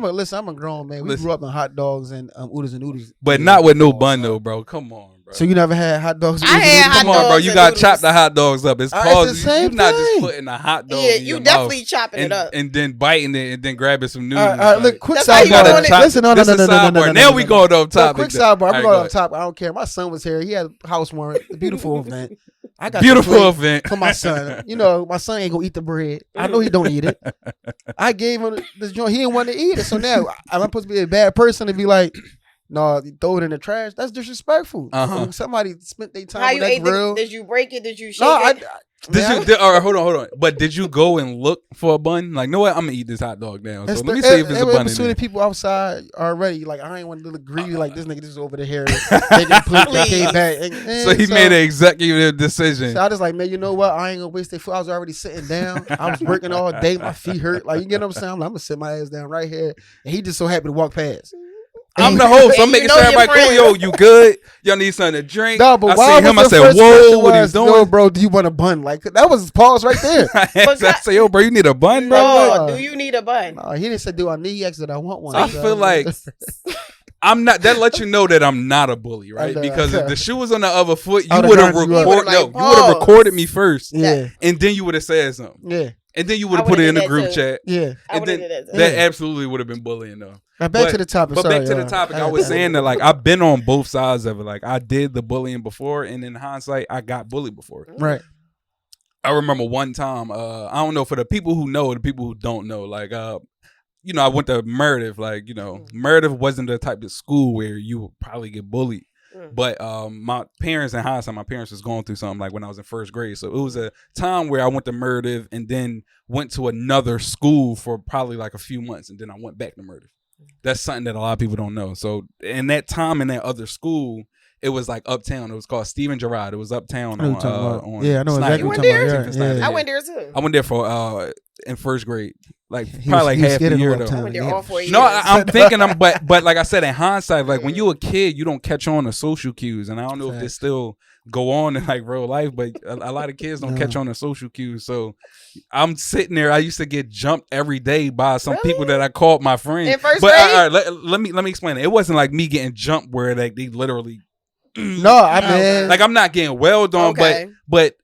Speaker 3: Listen. I'm a grown man. We grew up on hot dogs and oodles and noodles,
Speaker 1: but not with no bun though, bro. Come on. Bro.
Speaker 3: So you never had hot dogs?
Speaker 2: I had hot dogs.
Speaker 1: Come on, bro. You got to chop the hot dogs up. It's paused. You're not just putting a hot dog in your
Speaker 2: definitely
Speaker 1: mouth
Speaker 2: chopping it up.
Speaker 1: And then biting it and then grabbing some noodles.
Speaker 3: All right, look, quick sidebar. Listen, no.
Speaker 1: Now we going up top.
Speaker 3: Quick sidebar. I'm going up top. I don't care. My son was here. He had a housewarming. A beautiful event. I got
Speaker 1: beautiful event
Speaker 3: for my son. My son ain't gonna eat the bread. I know he don't eat it. I gave him this joint. He didn't want to eat it. So now I'm supposed to be a bad person to be like, no, you throw it in the trash. That's disrespectful. Somebody spent their time with that grill.
Speaker 2: Did you break it? Did you shake it?
Speaker 1: All right, hold on. But did you go and look for a bun? Like, know what? I'm gonna eat this hot dog now. So let me see if there's a bun in there.
Speaker 3: People outside already. Like, I ain't want to look greedy. Like, this nigga just over the hair. They came back.
Speaker 1: So he made an executive decision.
Speaker 3: So I just like, man, you know what? I ain't gonna waste their food. I was already sitting down. I was working all day. My feet hurt. Like, you get what I'm saying? I'm gonna sit my ass down right here. And he just so happy to walk past.
Speaker 1: I'm the host. I'm making sure everybody cool. Yo, you good? Y'all need something to drink.
Speaker 3: No, but
Speaker 1: I see him. I said, whoa, what he's doing?
Speaker 3: Yo, bro, do you want a bun? Like, that was pause right there.
Speaker 1: I said, yo, bro, you need a bun, bro?
Speaker 2: Do you need a bun?
Speaker 3: No, he didn't say, do I need? He asked that I want one.
Speaker 1: So I feel like I'm not. That lets you know that I'm not a bully, right? Because if the shoe was on the other foot, you would have recorded me first.
Speaker 3: Yeah.
Speaker 1: And then you would have said something.
Speaker 3: Yeah.
Speaker 1: And then you would have put it in the group chat.
Speaker 3: Yeah.
Speaker 1: And then that absolutely would have been bullying, though.
Speaker 3: Now back to the topic.
Speaker 1: But back to the topic, I was saying that like I've been on both sides of it. Like I did the bullying before, and in hindsight, I got bullied before.
Speaker 3: Right.
Speaker 1: I remember one time. I don't know, for the people who know, the people who don't know. Like I went to Meredith. Like Meredith wasn't the type of school where you would probably get bullied. But my parents in hindsight, my parents was going through something like when I was in first grade. So it was a time where I went to Meredith and then went to another school for probably like a few months, and then I went back to Meredith. That's something that a lot of people don't know. So in that time in that other school, it was like uptown. It was called Stephen Gerrard. It was uptown on
Speaker 3: yeah, I know exactly what you're talking about.
Speaker 2: I went there too.
Speaker 1: I went there for in first grade. Like probably like half a year though.
Speaker 2: I went there all 4 years.
Speaker 1: No, I'm thinking but like I said, in hindsight, like when you a kid, you don't catch on to social cues, and I don't know if this still go on in like real life, but a lot of kids don't catch on to social cues. So I'm sitting there. I used to get jumped every day by some people that I called my friends.
Speaker 2: In first grade?
Speaker 1: All right, let me explain it. It wasn't like me getting jumped where like they literally.
Speaker 3: No, I mean,
Speaker 1: like I'm not getting welled on, but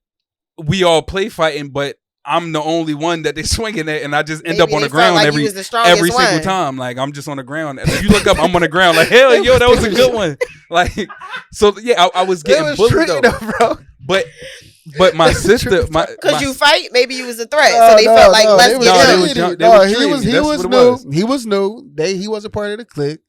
Speaker 1: we all play fighting, but I'm the only one that they swinging at, and I just end up on the
Speaker 2: felt
Speaker 1: ground
Speaker 2: like
Speaker 1: every
Speaker 2: you was the strongest
Speaker 1: single
Speaker 2: one.
Speaker 1: time. Like I'm just on the ground. If you look up, I'm on the ground. Like hell, yo, that was a good one. Like so, yeah, I was getting bullied though,
Speaker 3: bro.
Speaker 1: But my sister,
Speaker 2: because you fight, maybe you was a threat, so they felt like let's get him.
Speaker 3: He was new. He was a part of the clique.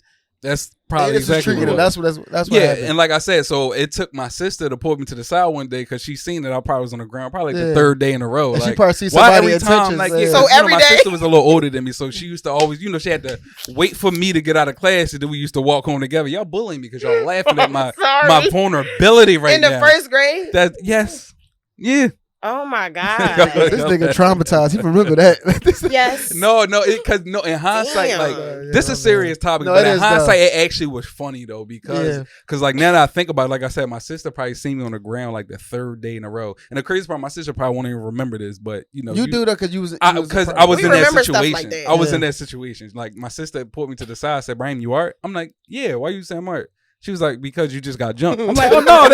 Speaker 1: That's probably exactly what it was.
Speaker 3: That's what
Speaker 1: yeah,
Speaker 3: happened.
Speaker 1: and like I said, so it took my sister to pull me to the side one day because she seen that I probably was on the ground probably like the third day in a row.
Speaker 3: And
Speaker 1: like,
Speaker 3: she probably see
Speaker 1: why
Speaker 3: somebody
Speaker 1: every time? Like, yeah,
Speaker 2: so every
Speaker 1: my
Speaker 2: day?
Speaker 1: sister was a little older than me, so she used to always, she had to wait for me to get out of class, and then we used to walk home together. Y'all bullying me because y'all laughing at my vulnerability right now.
Speaker 2: In the first grade?
Speaker 1: Yes. Yeah.
Speaker 2: Oh my God.
Speaker 3: This nigga traumatized. He remember that.
Speaker 2: Yes.
Speaker 1: No, because in hindsight, this is a serious topic. But in hindsight, it actually was funny though because like now that I think about it, like I said, my sister probably seen me on the ground like the third day in a row. And the crazy part, my sister probably won't even remember this, but you do
Speaker 3: that because you was
Speaker 1: because I was in that situation.
Speaker 2: Like that.
Speaker 1: I was in that situation. Like my sister pulled me to the side, said, "Brahim, you art?" I'm like, "Yeah." Why you saying I'm art? She was like, because you just got jumped. I'm like, oh no,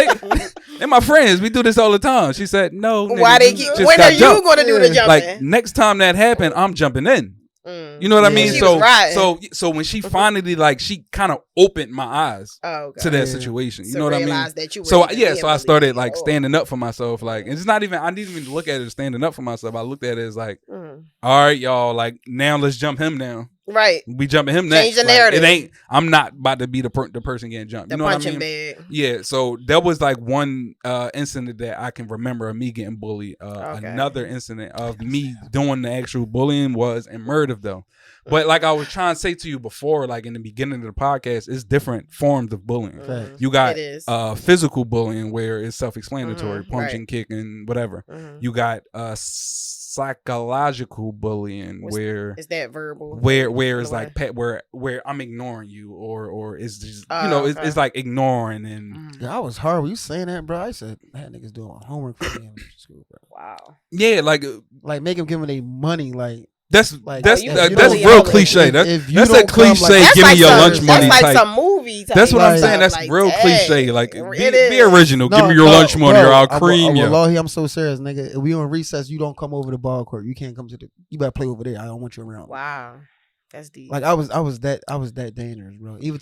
Speaker 1: they're my friends. We do this all the time. She said, no. Nigga,
Speaker 2: why they keep? When are you going to do the jumping?
Speaker 1: Like next time that happened, I'm jumping in. You know what I mean? So when she finally she kind of opened my eyes to that situation. You know what I mean?
Speaker 2: That you were
Speaker 1: so I started standing up for myself. Like it's not even I didn't even look at it as standing up for myself. I looked at it as like, all right, y'all, like now let's jump him down.
Speaker 2: Right.
Speaker 1: We jumping him next.
Speaker 2: Change the narrative.
Speaker 1: It ain't. I'm not about to be the person getting jumped. You know what I mean?
Speaker 2: Bag.
Speaker 1: Yeah. So that was like one incident that I can remember of me getting bullied. Another incident of me doing the actual bullying was in Murdive though. But like I was trying to say to you before, like in the beginning of the podcast, it's different forms of bullying. You got physical bullying where it's self-explanatory, punching, kicking, whatever. You got psychological bullying where
Speaker 2: is that verbal?
Speaker 1: Where it's like where I'm ignoring you or it's just it's like ignoring and
Speaker 3: yeah, I was horrible. You saying that, bro? I said that niggas doing homework for me in school, bro.
Speaker 2: Wow.
Speaker 3: Yeah, like make them give me their money, like.
Speaker 1: That's real cliche. That's a cliche. Give me your lunch money.
Speaker 2: That's like some movie.
Speaker 1: That's what I'm saying. That's real cliche. Like be original. Give me your lunch money, or I'll cream you.
Speaker 3: Wallahi, I'm so serious, nigga. If we on recess, you don't come over the ball court. You can't come to the. You better play over there. I don't want you around.
Speaker 2: Wow, that's deep.
Speaker 3: Like I was that dangerous, bro. Even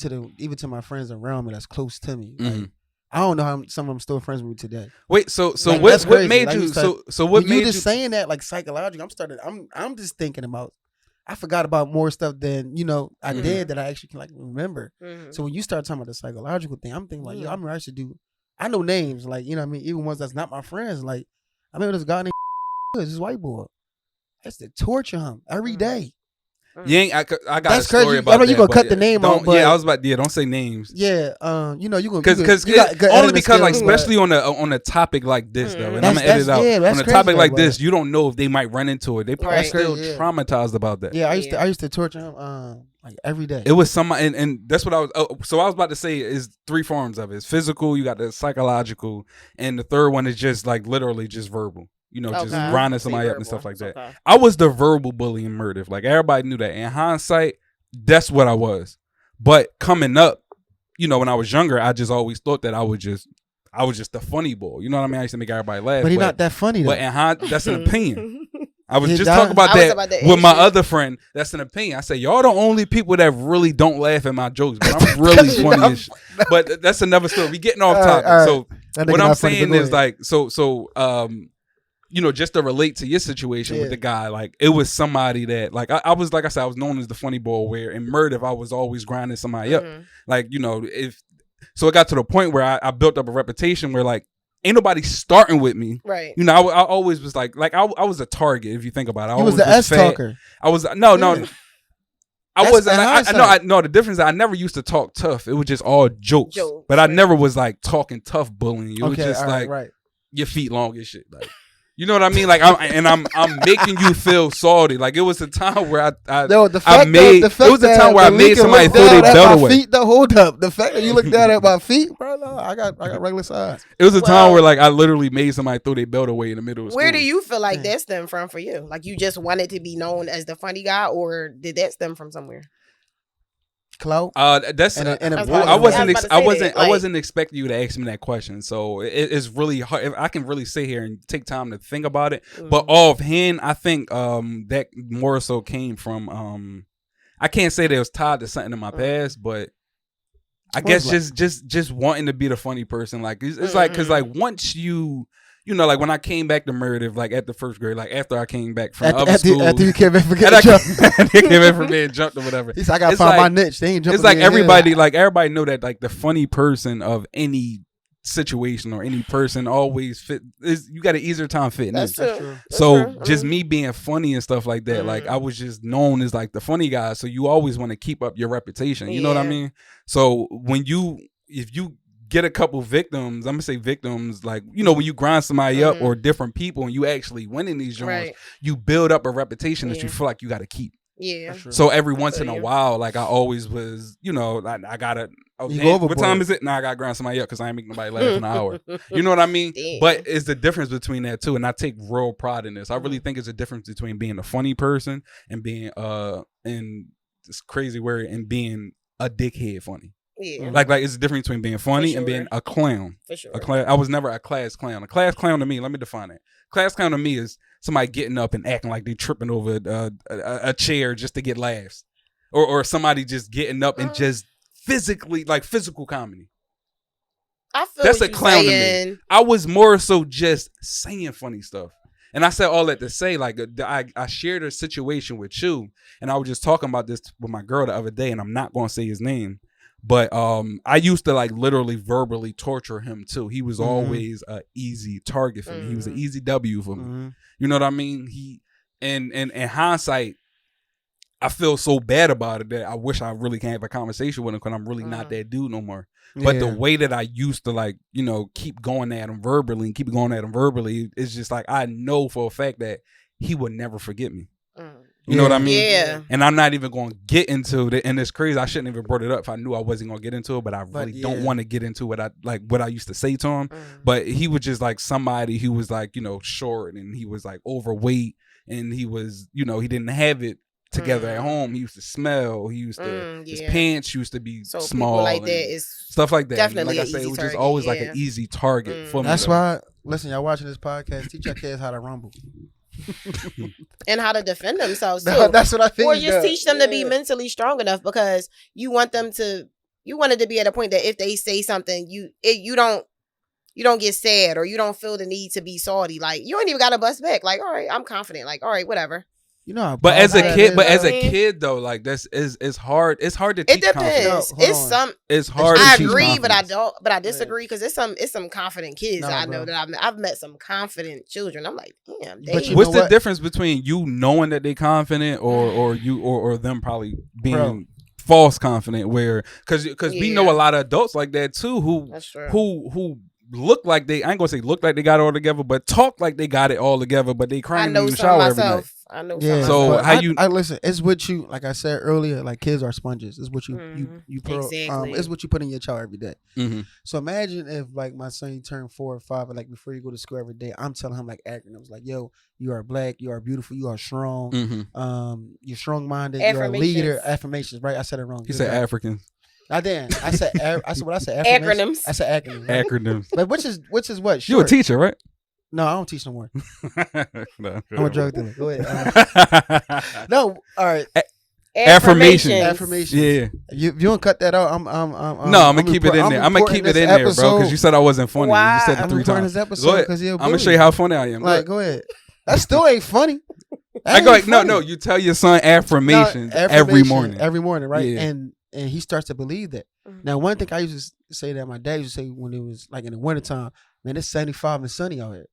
Speaker 3: to my friends around me that's close to me. Like, I don't know how some of them still friends with me today.
Speaker 1: Wait, so what made you? So what made you?
Speaker 3: Just saying that like psychologically? I'm just thinking about. I forgot about more stuff than I did that I actually can remember. So when you start talking about the psychological thing, I'm thinking like, yo, I'm I should do. I know names like what I mean, even ones that's not my friends. Like I remember this guy named this white boy. I used to torture him every day.
Speaker 1: You ain't. I got
Speaker 3: that's
Speaker 1: a story
Speaker 3: crazy.
Speaker 1: about
Speaker 3: I know
Speaker 1: that.
Speaker 3: You gonna cut the name out, but
Speaker 1: I was about. Yeah, don't say names.
Speaker 3: Yeah, you gonna
Speaker 1: because only because like especially on a topic like this though, and I'm gonna edit out on a topic like this. You don't know if they might run into it. They probably still traumatized about that.
Speaker 3: Yeah, I used to torture him like every day.
Speaker 1: It was somebody, and that's what I was. So I was about to say is three forms of it. It's physical. You got the psychological, and the third one is just like literally just verbal. Just grinding somebody up and stuff like that. Okay. I was the verbal bully in Murdive. Like everybody knew that. In hindsight, that's what I was. But coming up, when I was younger, I just always thought that I was just the funny boy. You know what I mean? I used to make everybody laugh.
Speaker 3: But he's not that funny though.
Speaker 1: But that's an opinion. I was just talking about that with my other friend. That's an opinion. I say, y'all the only people that really don't laugh at my jokes, but I'm really funny as shit. But that's another story. We getting off topic. Right. So what I'm saying is like, just to relate to your situation with the guy, like it was somebody that like I was like I said, I was known as the funny boy where in Murdive I was always grinding somebody up. Like, so it got to the point where I built up a reputation where like ain't nobody starting with me.
Speaker 2: Right.
Speaker 1: I always was like I was a target if you think about it.
Speaker 3: I was the S talker.
Speaker 1: I was no. I wasn't. No. The difference is I never used to talk tough. It was just all jokes. But I never was like talking tough bullying. It was just like your feet long as shit. Like, you know what I mean? Like I'm making you feel salty. Like it was a time where I made somebody throw their belt away.
Speaker 3: Feet, hold up. The fact that you looked down at my feet, bro, no, I got regular size.
Speaker 1: It was a time where like I literally made somebody throw their belt away in the middle of school.
Speaker 2: Where do you feel like that stemmed from for you? Like you just wanted to be known as the funny guy, or did that stem from somewhere?
Speaker 3: clout.
Speaker 1: That's I wasn't expecting you to ask me that question. So it's really hard. I can really sit here and take time to think about it. But offhand, I think that more so came from I can't say that it was tied to something in my past, but I guess just wanting to be the funny person. Like it's like because like once you know, like when I came back to Meredith, like at the first grade, like after I came back from other school,
Speaker 3: after you came back from getting jumped,
Speaker 1: they came back from being jumped or whatever.
Speaker 3: He said, "I gotta find my niche." They ain't jumping.
Speaker 1: It's like everybody know that like the funny person of any situation or any person always fit. You got an easier time fitting in.
Speaker 2: That's true.
Speaker 1: So just me being funny and stuff like that, like I was just known as like the funny guy. So you always want to keep up your reputation. You know what I mean? So if you get a couple victims, I'm gonna say victims, like, you know, when you grind somebody up or different people and you actually win in these joints, you build up a reputation that you feel like you got to keep.
Speaker 2: Yeah.
Speaker 1: So every once in a while, like I always was, you know, I gotta. Oh, damn, what time is it? Now I gotta grind somebody up because I ain't making nobody laugh in an hour. You know what I mean? Damn. But it's the difference between that too, and I take real pride in this. I really think it's a difference between being a funny person and being in this crazy word and being a dickhead funny. Yeah. Like it's a difference between being funny and being a clown. For sure. I was never a class clown. A class clown to me, let me define it. Class clown to me is somebody getting up and acting like they tripping over a chair just to get laughs. Or somebody just getting up and just physically, like physical comedy.
Speaker 2: I feel
Speaker 1: that's a clown to me. I was more so just saying funny stuff. And I said all that to say, like, I shared a situation with you, and I was just talking about this with my girl the other day, and I'm not going to say his name. But I used to like literally verbally torture him too. He was always an easy target for me. He was an easy W for me. You know what I mean? And in hindsight, I feel so bad about it that I wish I really can have a conversation with him because I'm really not that dude no more. But the way that I used to, like, you know, keep going at him verbally is just like I know for a fact that he would never forget me. You know what I mean? Yeah. And I'm not even going to get into it. And it's crazy. I shouldn't even brought it up if I knew I wasn't going to get into it. But I really don't want to get into what I used to say to him. But he was just like somebody who was like, you know, short and he was like overweight and he was, you know, he didn't have it together at home. He used to smell. He used to his pants used to be small. Like that is stuff like that. Definitely, like I say, it was just always like an easy target for me.
Speaker 3: That's why. Listen, y'all watching this podcast. Teach your kids how to rumble.
Speaker 2: And how to defend themselves too.
Speaker 3: That's what I think.
Speaker 2: Or just teach them to be mentally strong enough because you want it to be at a point that if they say something, you don't get sad or you don't feel the need to be salty. Like you ain't even got to bust back. Like, all right, I'm confident. Like, all right, whatever.
Speaker 3: You know,
Speaker 1: but as a kid though, like this is hard. It's hard to teach.
Speaker 2: It depends.
Speaker 1: It's hard.
Speaker 2: I agree, but I disagree because it's some confident kids I know that I've met some confident children. I'm like, damn.
Speaker 1: What's the difference between you knowing that they confident or them probably being false confident? Where because we know a lot of adults like that too who look like I ain't gonna say look like they got it all together, but talk like they got it all together, but they crying in the shower every night.
Speaker 2: I know.
Speaker 3: Yeah. So I listen. It's what you, like I said earlier. Like kids are sponges. It's what you put. Exactly. It's what you put in your child every day. So imagine if like my son turned 4 or 5, and like before you go to school every day, I'm telling him like acronyms like, "Yo, you are black. You are beautiful. You are strong. You're strong minded. You're a leader." Affirmations, right? I said it wrong.
Speaker 1: He said Africans.
Speaker 3: I didn't. I said what I said.
Speaker 2: Acronyms.
Speaker 3: I said acronyms.
Speaker 1: Right? Acronyms.
Speaker 3: Like which is what?
Speaker 1: Short. You a teacher, right?
Speaker 3: No, I don't teach no more. No, I'm a drug dealer. Go ahead. No, all right.
Speaker 1: Affirmations. Yeah.
Speaker 3: You don't cut that out. I'm
Speaker 1: gonna keep it in there. I'm gonna keep it in there, bro, because you said I wasn't funny. Wow. You said it 3 times.
Speaker 3: This episode I'm
Speaker 1: gonna show you how funny I am.
Speaker 3: Like, go ahead. That still ain't funny.
Speaker 1: I go like, no. You tell your son affirmations every morning.
Speaker 3: Every morning, right? Yeah. And he starts to believe that. Now, one thing I used to say that my dad used to say when it was like in the wintertime, man, it's 75 and sunny out here.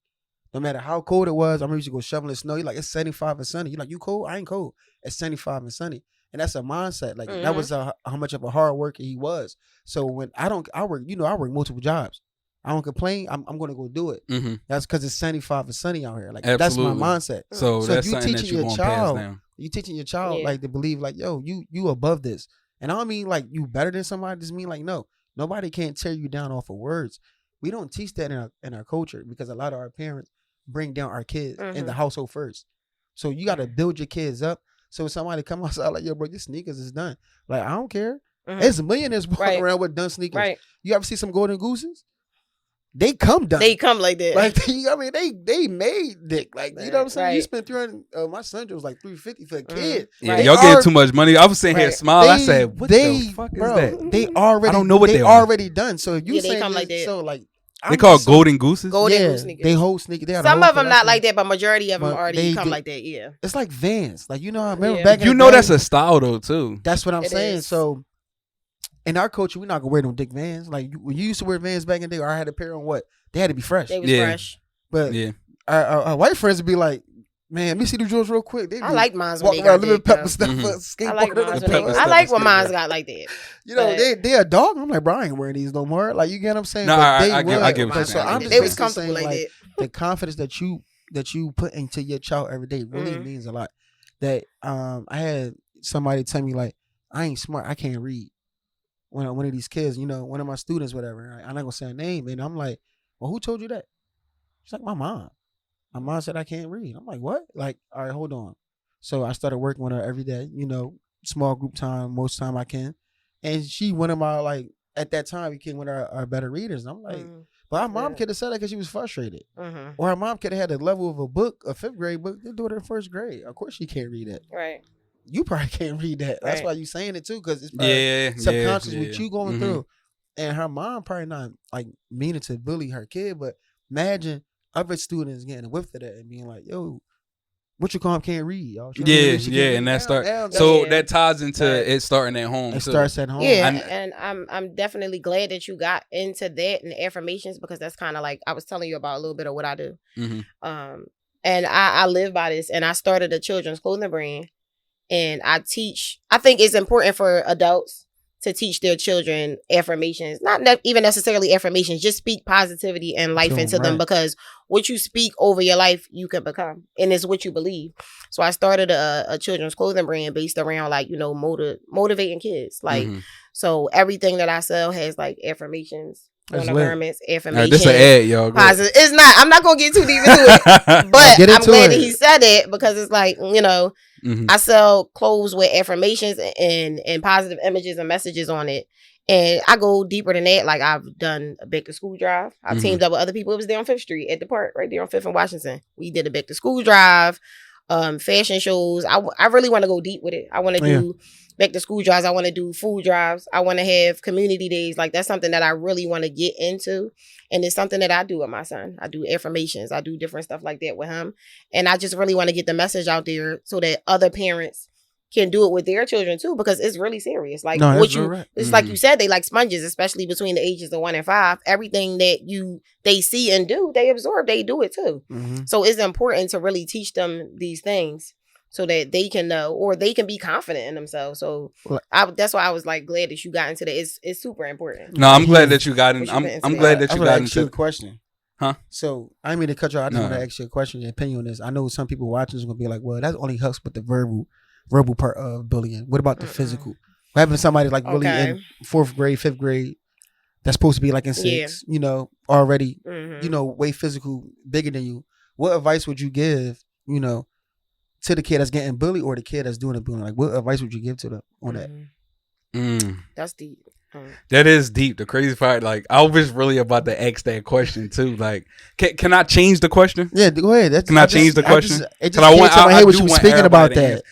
Speaker 3: No matter how cold it was, I remember used to go shoveling snow. You're like, it's 75 and sunny. You're like, you cold? I ain't cold. It's 75 and sunny. And that's a mindset. Like that was how much of a hard worker he was. So when I work multiple jobs. I don't complain. I'm going to go do it. That's because it's 75 and sunny out here. Like that's my mindset.
Speaker 1: So that's something that you're going to pass down.
Speaker 3: You teaching your child like to believe like, yo, you above this. And I don't mean like you better than somebody. Just mean like, no, nobody can't tear you down off of words. We don't teach that in our culture because a lot of our parents bring down our kids in the household first. So you got to build your kids up. So if somebody come outside like, yo, bro, your sneakers is done. Like, I don't care. There's millionaires walking around with done sneakers.
Speaker 2: Right.
Speaker 3: You ever see some golden gooses? They come done.
Speaker 2: They come like that.
Speaker 3: Like I mean, they made dick. Like you know what I'm saying. You spent 300. My son was like 350 for a kid.
Speaker 1: Yeah, y'all getting too much money. I was sitting here smiling. I said, "What the fuck is that?"
Speaker 3: They already.
Speaker 1: I don't know what they
Speaker 3: already done. So if you say
Speaker 2: they come like that.
Speaker 3: So like
Speaker 1: they call golden gooses.
Speaker 2: Golden goose sneakers.
Speaker 3: They whole sneakers. They
Speaker 2: some of them not like that, but majority of them already come like that. Yeah.
Speaker 3: It's like Vans. Like you know, I remember back.
Speaker 1: You know that's a style though too.
Speaker 3: That's what I'm saying. So. In our culture, we're not gonna wear no dick Vans. Like when you used to wear Vans back in the day, or I had a pair on what? They had to be fresh.
Speaker 2: They was fresh.
Speaker 3: But our white friends would be like, "Man, let me see the jewels real quick."
Speaker 2: I like mine when
Speaker 3: they got that. Pepper stuff.
Speaker 2: I like mine. I like when mine got like that.
Speaker 3: You know, they a dog. I'm like, bro, I ain't wearing these no more. Like you get what I'm saying?
Speaker 1: No, I get what you're
Speaker 3: saying. I'm just
Speaker 2: they was comfortable like that.
Speaker 3: The confidence that you put into your child every day really means a lot. That I had somebody tell me like, I ain't smart. I can't read. One of these kids, you know, one of my students, whatever. I'm not gonna say a name, and I'm like, well, who told you that? She's like, my mom. My mom said I can't read. I'm like, what? Like, all right, hold on. So I started working with her every day, you know, small group time, most time I can. And she one of my, like, at that time, became one of our better readers. And I'm like, but our mom could have said that because she was frustrated. Or her mom could have had a level of a book, a 5th grade book, they do it in 1st grade. Of course she can't read it.
Speaker 2: Right.
Speaker 3: You probably can't read that. That's why you saying it too, because it's subconscious what you going through. And her mom probably not like meaning to bully her kid, but imagine other students getting a whiff of that and being like, "Yo, what you call him can't read, y'all."
Speaker 1: And that that ties into it starting at home.
Speaker 3: It starts at home.
Speaker 2: Yeah, and I'm definitely glad that you got into that and affirmations because that's kind of like I was telling you about a little bit of what I do. And I live by this, and I started a children's clothing brand. And I think it's important for adults to teach their children affirmations, not even necessarily affirmations, just speak positivity and life into them because what you speak over your life, you can become. And it's what you believe. So I started a children's clothing brand based around like, you know, motivating kids. Like, so everything that I sell has like affirmations. On the garments, affirmation.
Speaker 1: This an ad, y'all.
Speaker 2: Positive. It's not. I'm not gonna get too deep into it, but I'm glad that he said it because it's like you know, I sell clothes with affirmations and positive images and messages on it, and I go deeper than that. Like I've done a back to school drive. I teamed up with other people. It was there on 5th Street at the park, right there on 5th and Washington. We did a back to school drive, fashion shows. I really want to go deep with it. I want to do back to school drives. I want to do food drives. I want to have community days. Like that's something that I really want to get into. And it's something that I do with my son. I do affirmations. I do different stuff like that with him. And I just really want to get the message out there so that other parents can do it with their children too, because it's really serious. Like it's like you said, they like sponges, especially between the ages of 1 and 5. Everything that they see and do, they absorb, they do it too. So it's important to really teach them these things. So that they can know or they can be confident in themselves. So that's why I was like glad that you got into that. It's super important.
Speaker 1: No, I'm glad that you got in. I'm glad that you got into
Speaker 3: a question. Huh? So I didn't mean to cut you off. I just want to ask you a question, your opinion on this. I know some people watching is gonna be like, well, that only helps with the verbal part of bullying. What about the physical? What happened to somebody like really in 4th grade, 5th grade? That's supposed to be like in 6, you know, already, you know, way physical, bigger than you. What advice would you give, you know, to the kid that's getting bullied or the kid that's doing the bullying? Like, what advice would you give to them on that?
Speaker 2: That's deep.
Speaker 1: That is deep. The crazy part, like, I was really about to ask that question too. Like, can I change the question?
Speaker 3: Yeah, go ahead.
Speaker 1: Can I change the question?
Speaker 3: It just came to my head when you were speaking about that.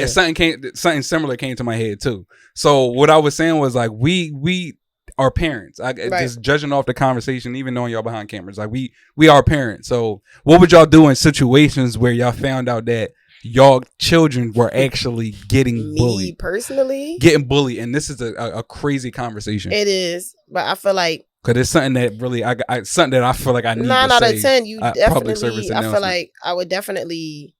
Speaker 1: Something similar came to my head too. So what I was saying was like, we are parents. Just judging off the conversation, even knowing y'all behind cameras, like we are parents. So what would y'all do in situations where y'all found out that y'all children were actually getting bullied?
Speaker 2: Me personally,
Speaker 1: getting bullied, and this is a crazy conversation.
Speaker 2: It is, but I feel like
Speaker 1: because it's something that really something that I feel like I need
Speaker 2: 9
Speaker 1: to
Speaker 2: out
Speaker 1: say.
Speaker 2: of 10. You definitely. I feel like I would definitely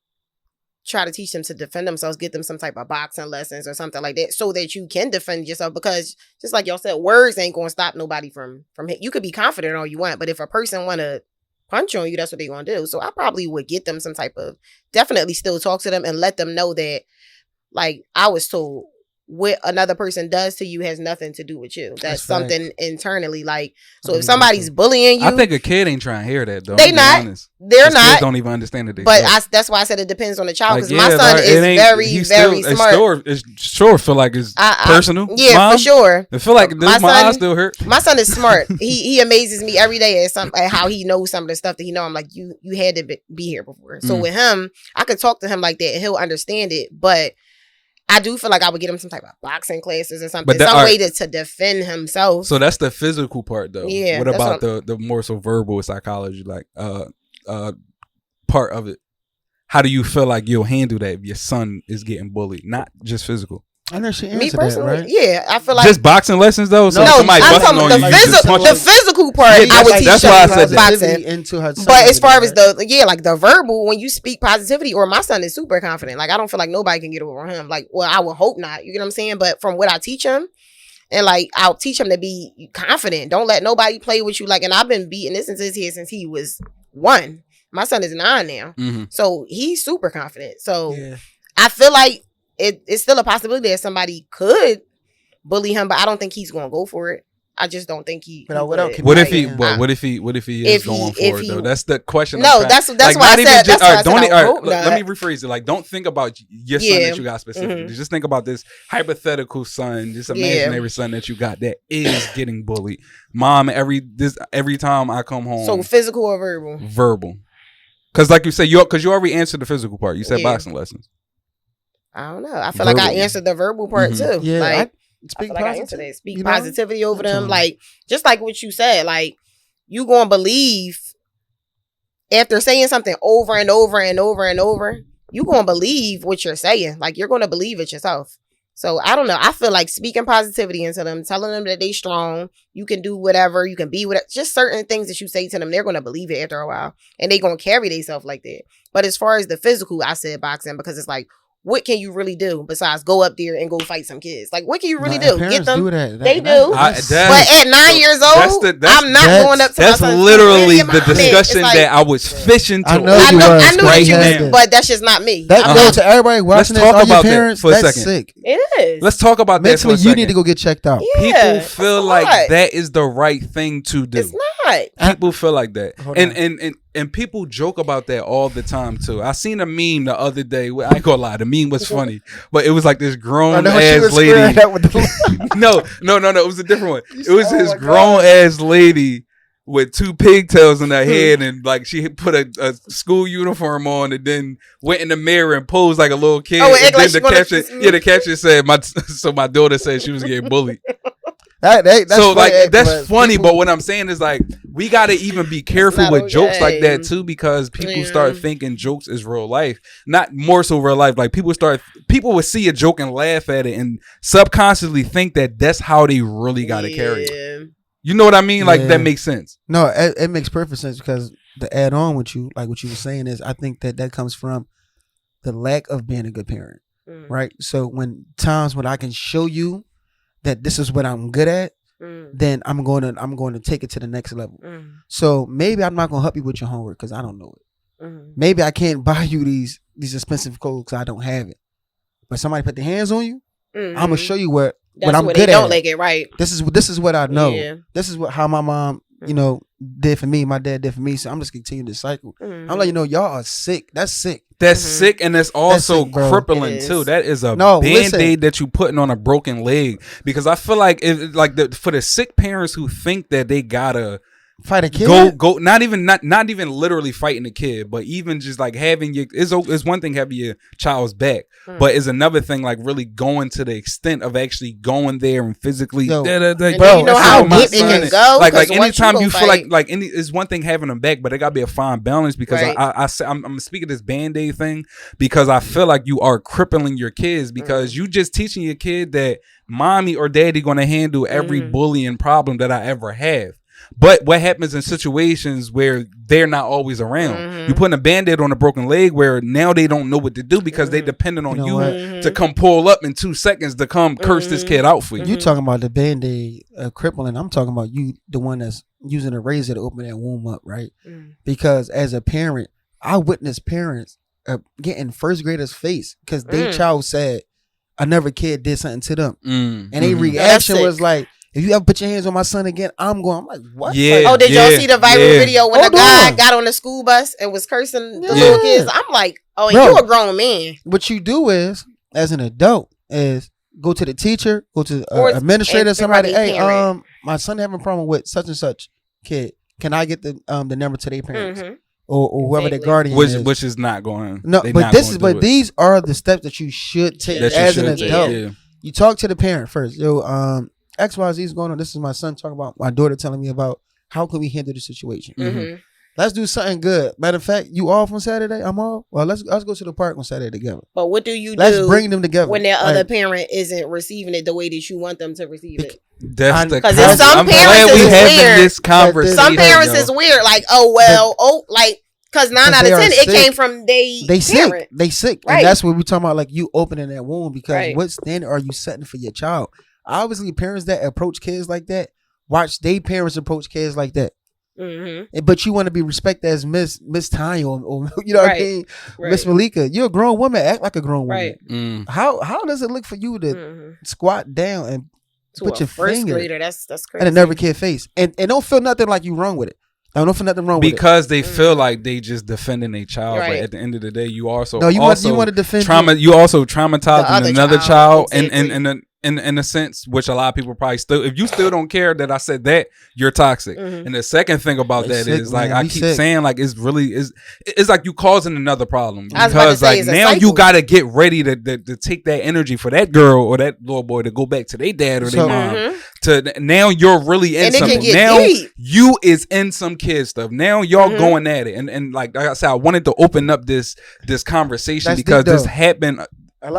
Speaker 2: try to teach them to defend themselves, get them some type of boxing lessons or something like that, so that you can defend yourself. Because just like y'all said, words ain't gonna stop nobody from hit. You could be confident all you want, but if a person wanna punch on you, that's what they gonna do. So I probably would get them some type of, definitely still talk to them and let them know that, like I was told, what another person does to you has nothing to do with you. That's something
Speaker 3: facts.
Speaker 2: internally. Like, so if somebody's bullying you,
Speaker 1: I think a kid ain't trying to hear that though.
Speaker 2: They not.
Speaker 1: Honest.
Speaker 2: They're
Speaker 1: Kids
Speaker 2: not.
Speaker 1: don't even understand it.
Speaker 2: But that's why I said it depends on the child. Because
Speaker 1: Like,
Speaker 2: my
Speaker 1: yeah,
Speaker 2: son
Speaker 1: like,
Speaker 2: is
Speaker 1: it ain't-
Speaker 2: very,
Speaker 1: he's
Speaker 2: very
Speaker 1: still,
Speaker 2: smart.
Speaker 1: It's sure feel like it's personal.
Speaker 2: Yeah,
Speaker 1: Mom,
Speaker 2: for sure.
Speaker 1: I feel like my eyes still hurt.
Speaker 2: My son is smart. He amazes me every day at how he knows some of the stuff that he know. I'm like, you had to be here before. So with him, I could talk to him like that and he'll understand it. But I do feel like I would get him some type of boxing classes or something, some way to defend himself.
Speaker 1: So that's the physical part, though.
Speaker 2: Yeah.
Speaker 1: What about the more so verbal psychology, like part of it? How do you feel like you'll handle that if your son is getting bullied, not just physical?
Speaker 3: I know she
Speaker 2: Me
Speaker 3: answered
Speaker 2: personally,
Speaker 3: that, right?
Speaker 2: yeah, I feel like
Speaker 1: just boxing lessons though. So somebody
Speaker 2: I'm
Speaker 1: busting
Speaker 2: talking
Speaker 1: on
Speaker 2: the
Speaker 1: you, you just punch
Speaker 2: the
Speaker 1: them.
Speaker 2: physical part.
Speaker 1: Yeah,
Speaker 2: I would
Speaker 1: like,
Speaker 2: teach
Speaker 1: that's why I
Speaker 2: him
Speaker 1: said that.
Speaker 2: boxing.
Speaker 3: Into her son,
Speaker 2: But as far as
Speaker 3: right?
Speaker 2: like the verbal, when you speak positivity, or my son is super confident. Like I don't feel like nobody can get over him. Like, well, I would hope not. You get what I'm saying? But from what I teach him, and like I'll teach him to be confident. Don't let nobody play with you. Like, and I've been beating this into his head since he was 1. My son is 9 now, so he's super confident. So I feel like it's still a possibility that somebody could bully him, but I don't think he's going to go for it. I just don't think he.
Speaker 3: But
Speaker 1: what if he is going for it though? That's the question.
Speaker 2: No, that's why I said. That's why I said
Speaker 1: let me rephrase it. Like, don't think about your son that you got specifically. Just think about this hypothetical son, this imaginary son that you got that is getting bullied. Mom, every time I come home.
Speaker 2: So physical or verbal?
Speaker 1: Verbal. Because like you said, you already answered the physical part. You said boxing lessons.
Speaker 2: I don't know. I feel like I answered the verbal part too.
Speaker 3: Yeah,
Speaker 2: like,
Speaker 3: speak
Speaker 2: Speak positivity over them. Like, just like what you said, like, you gonna believe after saying something over and over and over and over, you gonna believe what you're saying. Like, you're gonna believe it yourself. So I don't know. I feel like speaking positivity into them, telling them that they strong, you can do whatever, you can be whatever, just certain things that you say to them, they're gonna believe it after a while, and they gonna carry themselves like that. But as far as the physical, I said boxing because it's like, what can you really do besides go up there and go fight some kids? Like, what can you really do? Get them. They do. But at 9 years old, I'm not going up to my son.
Speaker 1: That's literally the discussion that I was fishing to.
Speaker 3: I know
Speaker 2: that you was, but that's just not me.
Speaker 3: To everybody watching this, all your parents,
Speaker 1: for a
Speaker 3: that's
Speaker 1: second.
Speaker 3: sick.
Speaker 2: It is.
Speaker 1: Let's talk about that for a
Speaker 3: mentally.
Speaker 1: second.
Speaker 3: You need to go get checked out.
Speaker 2: Yeah,
Speaker 1: people feel like that is the right thing to do.
Speaker 2: It's not.
Speaker 1: People feel like that, and people joke about that all the time too. I seen a meme the other day. I ain't gonna lie, the meme was funny, but it was like this grown ass lady. No, it was a different one. It was this grown ass lady with 2 pigtails in her head, and like she put a school uniform on, and then went in the mirror and posed like a little kid.
Speaker 2: Oh,
Speaker 1: and
Speaker 2: like
Speaker 1: then the caption said, my daughter said she was getting bullied.
Speaker 3: That's
Speaker 1: so
Speaker 3: funny,
Speaker 1: like that's funny, but what I'm saying is like we gotta even be careful with jokes like that too, because people start thinking jokes is real life, not more so real life. Like people will see a joke and laugh at it and subconsciously think that that's how they really gotta carry it. You know what I mean? Like that makes sense.
Speaker 3: No, it makes perfect sense, because to add on with you, like what you were saying is, I think that comes from the lack of being a good parent, right? So when I can show you that this is what I'm good at, then I'm going to take it to the next level. So maybe I'm not going to help you with your homework because I don't know it. Maybe I can't buy you these expensive clothes because I don't have it. But somebody put their hands on you, I'm gonna show you what I'm good at. Don't
Speaker 2: like it, right?
Speaker 3: This is what I know. Yeah. This is how my mom, did for me. My dad did for me. So I'm just continuing this cycle. I'm like, y'all are sick. That's sick.
Speaker 1: That's sick, and it's also crippling too. That is a band-aid that you putting on a broken leg. Because I feel like for the sick parents who think that they gotta
Speaker 3: fight a kid,
Speaker 1: go not even literally fighting a kid, but even just like having it's one thing having your child's back, but it's another thing like really going to the extent of actually going there and physically
Speaker 2: bro, you know how deep it can go.
Speaker 1: Like anytime you feel like it's one thing having them back, but it gotta be a fine balance, because I'm speaking this band-aid thing because I feel like you are crippling your kids, because you just teaching your kid that mommy or daddy gonna handle every bullying problem that I ever have. But what happens in situations where they're not always around? You putting a band-aid on a broken leg where now they don't know what to do because they depending on you to come pull up in 2 seconds to come curse this kid out for you.
Speaker 3: You talking about the band-aid crippling. I'm talking about you, the one that's using a razor to open that womb up, right? Because as a parent, I witnessed parents getting first graders face because their child said, another kid did something to them, and their
Speaker 1: Mm-hmm.
Speaker 3: reaction was like, "If you ever put your hands on my son again, I'm going." I'm like, "What?"
Speaker 1: Yeah.
Speaker 3: Like,
Speaker 2: Oh, did y'all see the viral video when a guy got on the school bus and was cursing the little kids? I'm like, oh, and you a grown man.
Speaker 3: What you do is, as an adult, is go to the teacher, go to administrator, somebody. Hey, my son having a problem with such and such kid. Can I get the number to their parents or whoever their guardian is?
Speaker 1: Which is not going.
Speaker 3: No, but these are the steps that you should take as an adult. Yeah. You talk to the parent first. Yo, XYZ is going on. This is my son talking about my daughter telling me about how can we handle the situation.
Speaker 2: Mm-hmm.
Speaker 3: Let's do something good. Matter of fact, you off on Saturday? I'm off. Well, let's go to the park on Saturday together.
Speaker 2: But what do you
Speaker 3: Let's bring them together
Speaker 2: when their other parent isn't receiving it the way that you want them to receive it?
Speaker 1: That's the
Speaker 2: because some parents is weird.
Speaker 1: This conversation.
Speaker 2: Some parents is weird. Like, because 9 out of 10 it came from they
Speaker 3: sick. They sick, right. And that's what we're talking about. Like you opening that wound because what standard are you setting for your child? Obviously, parents that approach kids like that watch their parents approach kids like that. Mm-hmm. But you want to be respected as Miss Tanya or you know what I mean, Miss Malika. You're a grown woman. Act like a grown woman. Right. How does it look for you to squat down and put your finger grader, that's crazy. In another kid's face and don't feel nothing like you wrong with it. I don't feel nothing wrong with it
Speaker 1: because they feel like they just defending a child. But at the end of the day, you also
Speaker 3: you want to defend
Speaker 1: you also traumatizing another child exactly. In a sense, which a lot of people probably still, if you still don't care that I said that, you're toxic. Mm-hmm. And the second thing about that is like I keep saying like it's like you causing another problem because like now you got to get ready to take that energy for that girl or that little boy to go back to their dad or their mom. To now you're really in something. Now you is in some kid stuff. Now y'all going at it and like I said, I wanted to open up this conversation because this happened.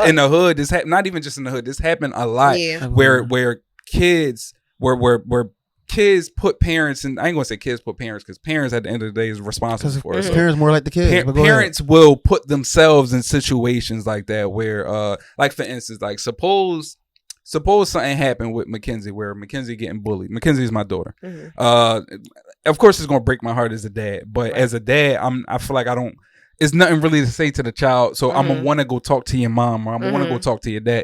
Speaker 1: In the hood, this not even just in the hood. This happened a lot where kids put parents in. I ain't gonna say kids put parents because parents at the end of the day is responsible for it. So
Speaker 3: parents more like the kids.
Speaker 1: Parents will put themselves in situations like that where, like for instance, like suppose something happened with Mackenzie where Mackenzie getting bullied. Mackenzie is my daughter. Of course, it's gonna break my heart as a dad, but as a dad, I feel like I don't. It's nothing really to say to the child, so I'm gonna want to go talk to your mom or I'm gonna want to go talk to your dad.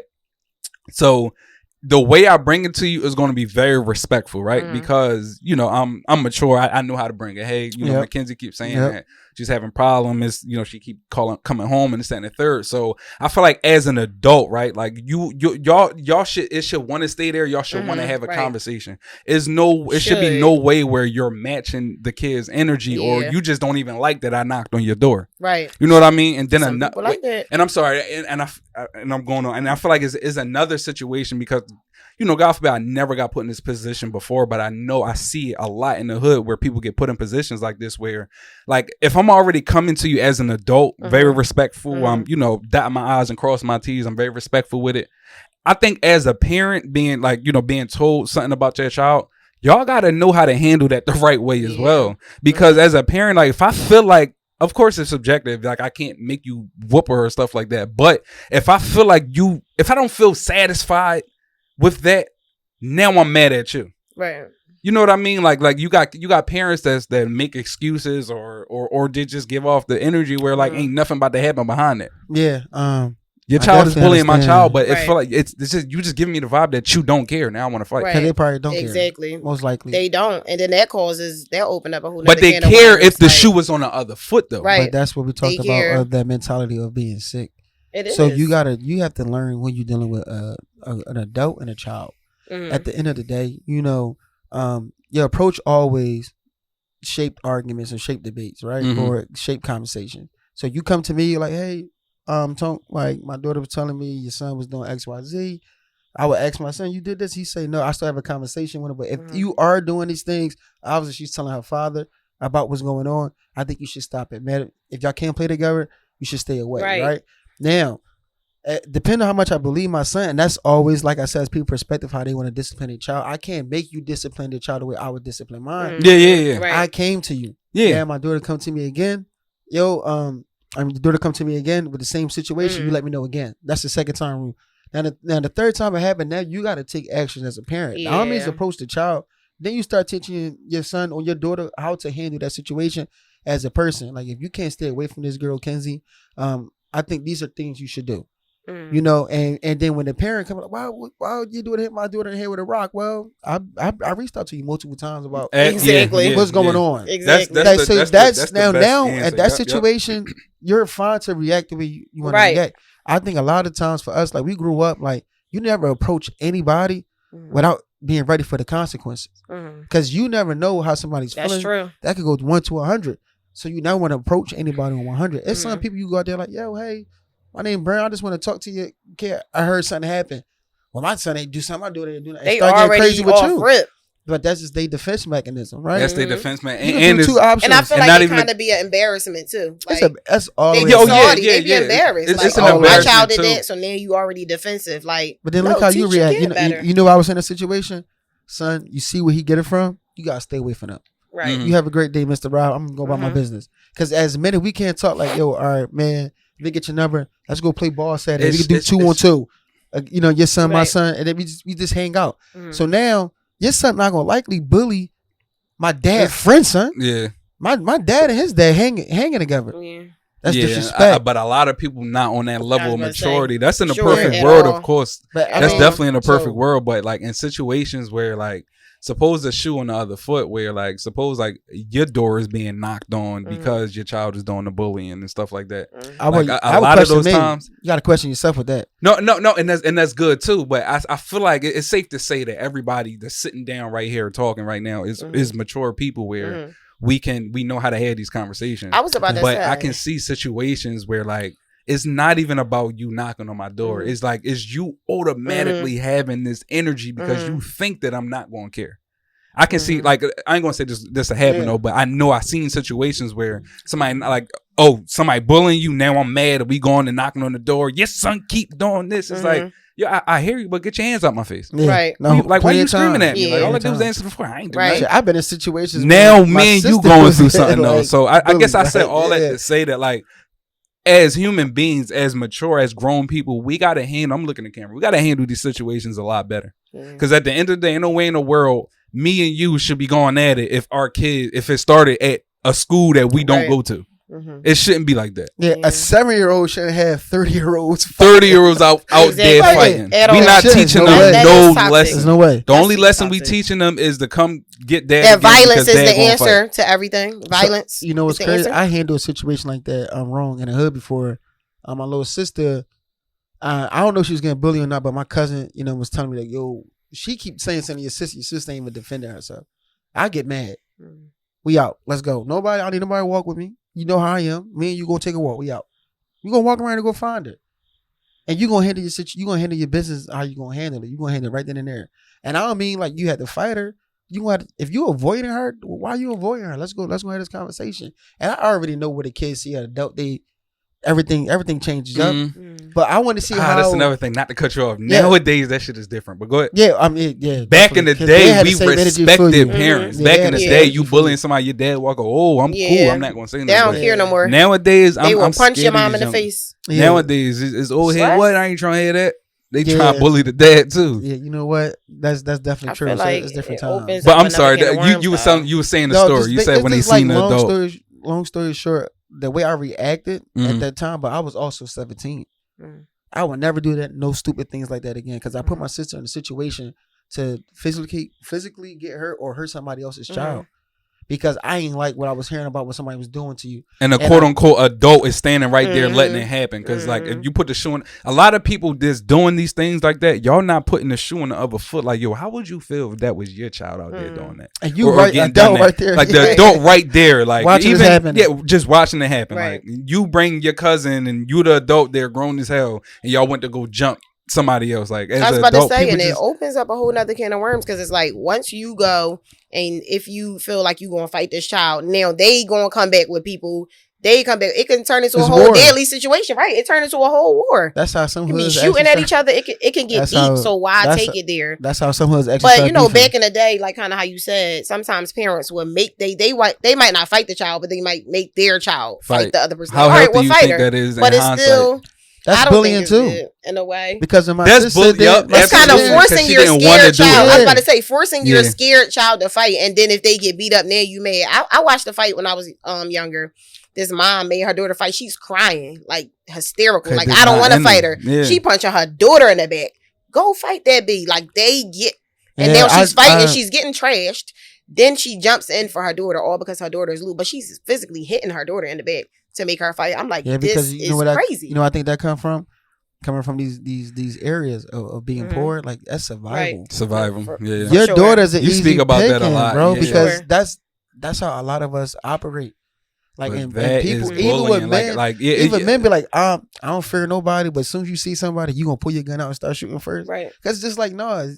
Speaker 1: So the way I bring it to you is going to be very respectful, right? Because you know I'm mature. I know how to bring it. Hey, you know Mackenzie keeps saying that she's having problems. You know she keep coming home and this and the third. So I feel like as an adult, right? Like y'all should want to stay there. Y'all should want to have a conversation. It should be no way where you're matching the kid's energy or you just don't even like that I knocked on your door.
Speaker 2: Right.
Speaker 1: You know what I mean? And then
Speaker 2: and
Speaker 1: I'm sorry, and I'm going on, and I feel like it's another situation because. You know, God forbid, I never got put in this position before, but I know I see a lot in the hood where people get put in positions like this where, like, if I'm already coming to you as an adult, very respectful, you know, dotting my I's and crossing my T's, I'm very respectful with it. I think as a parent being told something about your child, y'all got to know how to handle that the right way as well. Because as a parent, like, if I feel like, of course it's subjective, like I can't make you whoop her or stuff like that. But if I feel like if I don't feel satisfied with that, now I'm mad at you.
Speaker 2: Right.
Speaker 1: You know what I mean? Like you got parents that make excuses or they just give off the energy where like ain't nothing about to happen behind it.
Speaker 3: Yeah.
Speaker 1: Your child is bullying my child, but it feel like it's just you just giving me the vibe that you don't care. Now I want to fight.
Speaker 3: Because they probably don't care.
Speaker 2: Exactly.
Speaker 3: Most likely.
Speaker 2: They don't. And then that causes they'll open up a whole
Speaker 1: But they care if the shoe was on the other foot though.
Speaker 3: Right. But that's what we talked about that mentality of being sick. It is. So you have to learn when you're dealing with an adult and a child. At the end of the day, you know, your approach always shaped arguments or shaped debates, right? Or shaped conversation. So you come to me like, hey, like my daughter was telling me your son was doing XYZ. I would ask my son, you did this? He say, no, I still have a conversation with him. But if you are doing these things, obviously she's telling her father about what's going on. I think you should stop it, man. If y'all can't play together, you should stay away, right? Now, depending on how much I believe my son, and that's always, like I said, it's people's perspective how they want to discipline a child. I can't make you discipline the child the way I would discipline mine.
Speaker 1: Yeah.
Speaker 2: Right.
Speaker 3: I came to you. Yeah, my daughter come to me again. The daughter come to me again with the same situation. You let me know again. That's the second time rule. Now the third time it happened, now you got to take action as a parent. Yeah. Now, I mean, approach the child. Then you start teaching your son or your daughter how to handle that situation as a person. Like if you can't stay away from this girl, Kenzie, I think these are things you should do. You know, and then when the parent comes, like, why would you do it? Hit my daughter in the head with a rock? Well, I reached out to you multiple times about
Speaker 2: exactly
Speaker 3: what's going on.
Speaker 2: Exactly.
Speaker 3: That's now at that situation, you're fine to react the way you want to react. I think a lot of times for us, like we grew up, like you never approach anybody without being ready for the consequences, because you never know how somebody's feeling.
Speaker 2: That's true.
Speaker 3: That could go 1 to 100. So you never want to approach anybody on 100. It's some people you go out there like, yo, hey, my name Brown. I just want to talk to you. Kid, I heard something happen. Well, my son ain't do something. I do it.
Speaker 2: They already crazy with you. Rip.
Speaker 3: But that's just their defense mechanism, right?
Speaker 1: That's their defense mechanism.
Speaker 3: And two options.
Speaker 2: And I feel like it kind of be an embarrassment too. Like,
Speaker 3: that's all.
Speaker 2: They be embarrassed.
Speaker 1: It's
Speaker 2: like, my child did that, so now you already defensive. Like,
Speaker 3: but then look how you react. You know, I was in a situation, son. You see where he get it from. You gotta stay away from them.
Speaker 2: Right.
Speaker 3: You have a great day, Mr. Rob. I'm gonna go about my business. Because as men, we can't talk like, yo, all right, man. Let me get your number. Let's go play ball Saturday. We can do 2-on-2. You know, your son, my son, and then we just hang out. So now your son not gonna likely bully my dad's friend, son.
Speaker 1: Yeah.
Speaker 3: My dad and his dad hanging together. Yeah. That's disrespect.
Speaker 1: But a lot of people not on that level of maturity. That's in the perfect world, of course. But that's definitely in the perfect world. But like in situations where like, suppose the shoe on the other foot, where like, suppose like your door is being knocked on because your child is doing the bullying and stuff like that. Like, a lot of those times,
Speaker 3: you got to question yourself with that.
Speaker 1: No, and that's good too. But I feel like it's safe to say that everybody that's sitting down right here talking right now is mature people where we know how to have these conversations.
Speaker 2: I was about to say,
Speaker 1: but I can see situations where like, it's not even about you knocking on my door. It's like, it's you automatically having this energy because you think that I'm not going to care. I can see, like, I ain't going to say this to happen though, but I know I've seen situations where somebody like, oh, somebody bullying you. Now I'm mad. We going and knocking on the door. Your son keep doing this. It's like, yeah, I hear you, but get your hands out my face.
Speaker 3: Yeah.
Speaker 2: Right.
Speaker 3: No,
Speaker 1: like, why are you screaming at me? Like, all I do is answer the phone. I ain't doing that.
Speaker 3: I've been in situations
Speaker 1: now me and you going through something though. So I guess I said all that to say that, like, as human beings, as mature, as grown people, we got to handle, I'm looking at the camera, we got to handle these situations a lot better. Because at the end of the day, ain't no way in the world me and you should be going at it if our kid, if it started at a school that we don't go to. It shouldn't be like that.
Speaker 3: Yeah, a 7-year-old shouldn't have 30-year-olds.
Speaker 1: 30-year-olds out there fighting. We not teaching them no lesson.
Speaker 3: There's no way.
Speaker 1: The only lesson we teaching them is to come get dad.
Speaker 2: That violence is the answer to everything. Violence.
Speaker 3: So, you know what's crazy? I handled a situation like that wrong in the hood before. My little sister, I don't know if she was getting bullied or not, but my cousin, you know, was telling me like, yo, she keeps saying something to your sister ain't even defending herself. I get mad. We out. Let's go. I don't need nobody to walk with me. You know how I am. Me and you go take a walk. We out. You gonna walk around and go find her. And you gonna handle your situation. You gonna handle your business how you gonna handle it. You gonna handle it right then and there. And I don't mean like you had to fight her. You have to, if you avoiding her, why are you avoiding her? Let's go have this conversation. And I already know what the kids see at adult. Everything changes up. But I want to see how.
Speaker 1: That's another thing. Not to cut you off. Nowadays, that shit is different. But go ahead.
Speaker 3: Yeah, I mean, yeah.
Speaker 1: Back in the day, we respected parents. Back in the day, you bullying somebody, your dad walk. Oh, I'm cool. I'm not gonna say nothing.
Speaker 2: They don't care no more.
Speaker 1: Nowadays,
Speaker 2: they will punch your mom in the face.
Speaker 1: Nowadays, it's old head. What? I ain't trying to hear that. They try to bully the dad too.
Speaker 3: Yeah, you know what? That's definitely true.
Speaker 2: Like
Speaker 3: it's different times.
Speaker 1: But I'm sorry, you were saying the story. You said when they seen the adult.
Speaker 3: Long story short, the way I reacted at that time, but I was also 17. I would never do that, no stupid things like that again, because I put my sister in a situation to physically get hurt or hurt somebody else's child. Because I ain't like what I was hearing about what somebody was doing to you.
Speaker 1: And a quote unquote adult is standing right there letting it happen. Because like if you put the shoe in, a lot of people just doing these things like that, y'all not putting the shoe on the other foot. Like, yo, how would you feel if that was your child out there doing that?
Speaker 3: And you adult right there.
Speaker 1: Like the adult right there. Like
Speaker 3: watching
Speaker 1: even,
Speaker 3: it happen.
Speaker 1: Yeah, just watching it happen.
Speaker 2: Right.
Speaker 1: Like you bring your cousin and you the adult, they're grown as hell, and y'all went to go jump somebody else. Like, as
Speaker 2: I was
Speaker 1: an
Speaker 2: about
Speaker 1: adult,
Speaker 2: to say, and it opens up a whole nother can of worms, because it's like once you go and if you feel like you gonna fight this child, now they gonna come back with people. They come back. It can turn into a whole deadly situation, right? It turned into a whole war.
Speaker 3: That's how some hoods
Speaker 2: shooting at each other. It can get deep. So why take it there?
Speaker 3: That's how some hoods.
Speaker 2: But you know, back in the day, like kind of how you said, sometimes parents would make they might not fight the child, but they might make their child fight the other person.
Speaker 1: How healthy do you think that is?
Speaker 2: But it's still.
Speaker 3: That's bullying too,
Speaker 2: in a way.
Speaker 3: Because of my sister,
Speaker 2: it's kind of forcing your scared child. I was about to say, forcing your scared child to fight, and then if they get beat up, now you mad. I watched the fight when I was younger, this mom made her daughter fight. She's crying, like hysterical. Like, I don't want to fight her. Yeah. She punching her daughter in the back. Go fight that bitch. Like, they get, and now she's fighting. She's getting trashed. Then she jumps in for her daughter, all because her daughter is loose. But she's physically hitting her daughter in the back to make her fight. I'm like, this is crazy.
Speaker 3: I think that coming from these areas of being poor, like that's survival.
Speaker 2: Right.
Speaker 1: Survival. Yeah.
Speaker 3: Your daughter's an easy
Speaker 1: speak about
Speaker 3: picking,
Speaker 1: that a lot,
Speaker 3: bro, because that's how a lot of us operate. Like, and people, even with men, men be like, I don't fear nobody, but as soon as you see somebody, you gonna pull your gun out and start shooting first.
Speaker 2: Right.
Speaker 3: Because it's just like, no,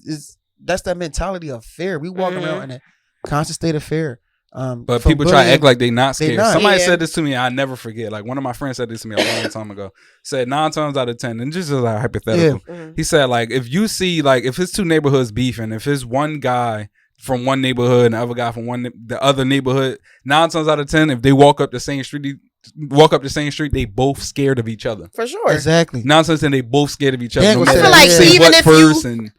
Speaker 3: that's that mentality of fear. We walk around in a constant state of fear.
Speaker 1: But people try to act like they not scared. Somebody said this to me, I never forget. Like, one of my friends said this to me a long time ago. Said 9 times out of 10, and just as a hypothetical, he said, like, if you see, like, if it's 2 neighborhoods beefing, if it's one guy from one neighborhood and the other guy from the other neighborhood, 9 times out of 10, if they walk up the same street, they both scared of each other.
Speaker 2: For sure.
Speaker 3: Exactly.
Speaker 1: 9 times out of 10, they both scared of each other.
Speaker 3: Yeah,
Speaker 1: No
Speaker 2: I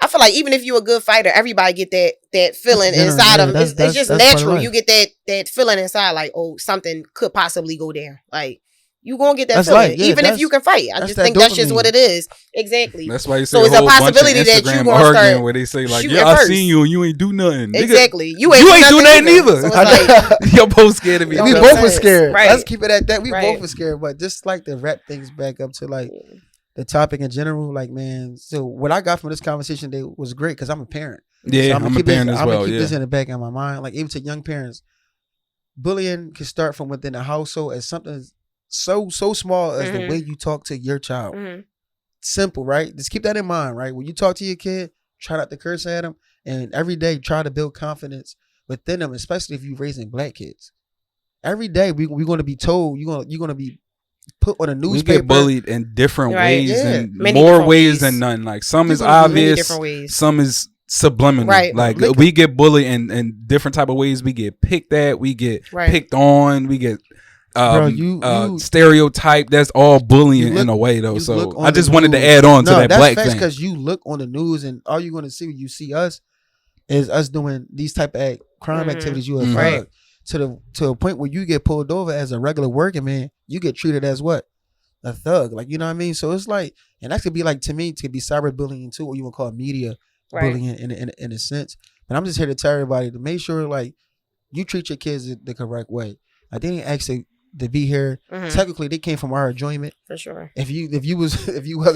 Speaker 2: feel like even if you a good fighter, everybody get that feeling inside them. It's just natural. You get that feeling inside, like, oh, something could possibly go down. Like, you gonna get that feeling, even if you can fight. I just think that's just what it is. Exactly.
Speaker 1: That's why you see
Speaker 2: it's a possibility that you gonna start
Speaker 1: where they say, like, yeah, I seen you and you ain't do nothing.
Speaker 2: Exactly.
Speaker 1: You ain't do nothing either.
Speaker 2: So it's
Speaker 1: you're both scared of each other.
Speaker 3: We both were scared.
Speaker 2: Right.
Speaker 3: Let's keep it at that. We both were scared. But just like to wrap things back up to like the topic in general, like, man. So what I got from this conversation today was great because I'm a parent.
Speaker 1: Yeah,
Speaker 3: so I'm a parent as well. I'm gonna keep this in the back of my mind. Like, even to young parents, bullying can start from within the household as something so small as the way you talk to your child. Simple, right? Just keep that in mind, right? When you talk to your kid, try not to curse at them, and every day try to build confidence within them, especially if you're raising black kids. Every day we're going to be told you're going to be put on a newspaper.
Speaker 1: We get bullied in different ways, and more ways than none. Like, some is obvious, some is subliminal. Right. Like, we get bullied in different type of ways. We get picked at, we get picked on, we get stereotype. That's all bullying in a way, though. So I just wanted to add on to that black thing,
Speaker 3: because you look on the news and all you're going to see when you see us is us doing these type of crime activities. You are to a point where you get pulled over as a regular working man, you get treated as what? A thug. Like, you know what I mean? So it's like, and that could be like, to me, to be cyberbullying too, or you would call it media bullying in a sense. But I'm just here to tell everybody to make sure, like, you treat your kids the correct way. Like, they didn't actually to be here. Technically, they came from our enjoyment.
Speaker 2: For sure.
Speaker 3: If you was